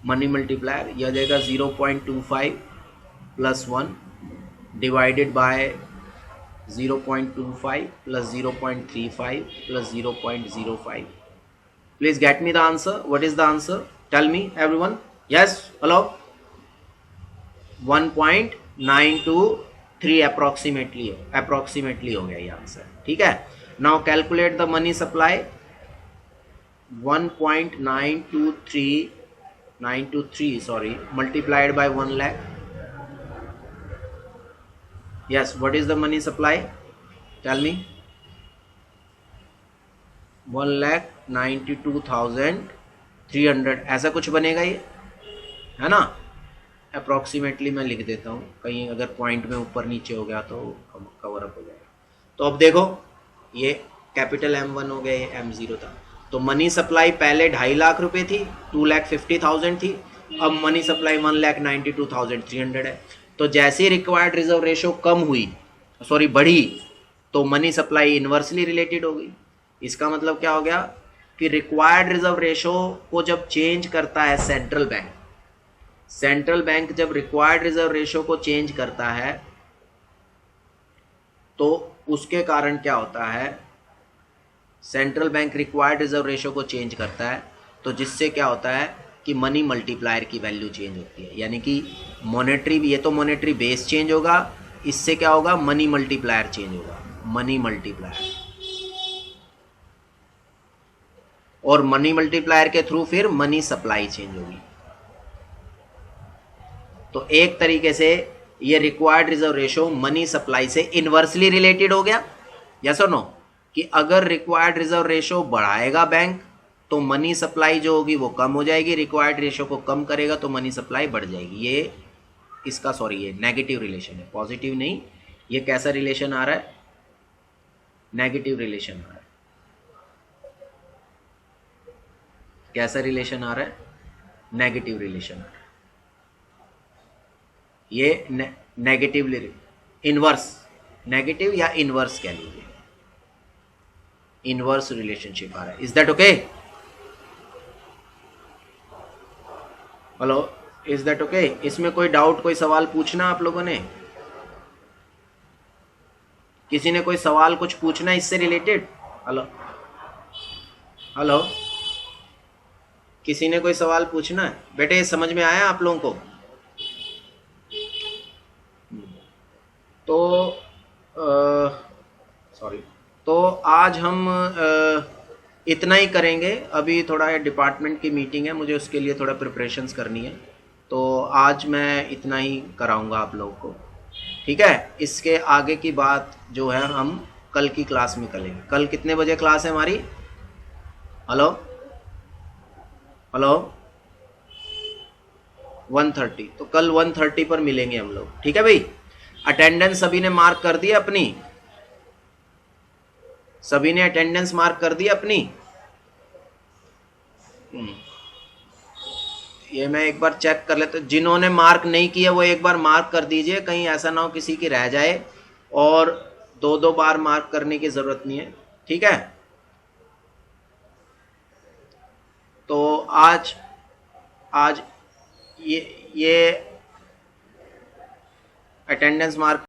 मनी मल्टीप्लायर यह देगा 0.25 plus 1 divided bye 0.25 plus 0.35 plus 0.05. Please get me the answer. What is the answer? Tell me everyone. Yes, hello. 1.923 approximately हो गया ये आंसर. ठीक है. Now calculate the money supply. 1.923 sorry multiplied by 1 lakh. Yes, what is the money supply? Tell me. 1,92,300 ऐसा कुछ बनेगा ये, है ना. अप्रॉक्सीमेटली मैं लिख देता हूँ, कहीं अगर पॉइंट में ऊपर नीचे हो गया तो कवर अप हो जाएगा. तो अब देखो ये कैपिटल M1 हो गया, ये M0 था. तो मनी सप्लाई पहले 2.5 लाख रुपए थी, 2,50,000 थी. अब मनी सप्लाई 1,92,300 है. तो जैसे रिक्वायर्ड रिजर्व रेशो कम हुई, सॉरी बढ़ी, तो मनी सप्लाई इन्वर्सली रिलेटेड हो गई. इसका मतलब क्या हो गया कि रिक्वायर्ड रिजर्व रेशो को जब चेंज करता है सेंट्रल बैंक जब रिक्वायर्ड रिजर्व रेशो को चेंज करता है तो उसके कारण क्या होता है, central bank required reserve ratio को चेंज करता है, तो जिससे क्या होता है कि मनी मल्टीप्लायर की वैल्यू चेंज होती है. यानी कि मॉनेटरी, ये तो मॉनेटरी बेस चेंज होगा, इससे क्या होगा मनी मल्टीप्लायर चेंज होगा, मनी मल्टीप्लायर. और मनी मल्टीप्लायर के थ्रू फिर मनी सप्लाई चेंज होगी. तो एक तरीके से ये required reserve ratio money supply से इनवर्सली रिलेटेड हो गया. यस और नो, कि अगर रिक्वायर्ड रिजर्व रेशो बढ़ाएगा बैंक तो मनी सप्लाई जो होगी वो कम हो जाएगी, रिक्वायर्ड रेशो को कम करेगा तो मनी सप्लाई बढ़ जाएगी. ये इसका ये नेगेटिव रिलेशन है, पॉजिटिव नहीं. ये कैसा रिलेशन आ रहा है, नेगेटिव रिलेशन आ रहा है. कैसा रिलेशन आ रहा है, नेगेटिव रिलेशन आ रहा है. ये नेगेटिव इनवर्स, नेगेटिव या इनवर्स कह लीजिए, इनवर्स रिलेशनशिप आ रहा है. Is that okay? Hello, is that okay? इसमें कोई डाउट, कोई सवाल पूछना आप लोगों ने? किसी ने कोई सवाल कुछ पूछना इससे रिलेटेड? हेलो हेलो, किसी ने कोई सवाल पूछना है? बेटे ये समझ में आया आप लोगों को? तो सॉरी, तो आज हम इतना ही करेंगे। अभी थोड़ा डिपार्टमेंट की मीटिंग है, मुझे उसके लिए थोड़ा प्रिपरेशंस करनी है, तो आज मैं इतना ही कराऊंगा आप लोगों को, ठीक है? इसके आगे की बात जो है हम कल की क्लास में करेंगे। कल कितने बजे क्लास है हमारी? Hello hello, 1:30। तो कल 1:30 पर मिलेंगे हम लोग, ठीक है भाई? अटेंडेंस सभी ने मार्क कर दी अपनी? सभी ने अटेंडेंस मार्क कर दी अपनी? ये मैं एक बार चेक कर लेता हूं। जिन्होंने मार्क नहीं किया वो एक बार मार्क कर दीजिए, कहीं ऐसा ना हो किसी की रह जाए, और दो दो बार मार्क करने की जरूरत नहीं है, ठीक है? तो आज आज ये अटेंडेंस मार्क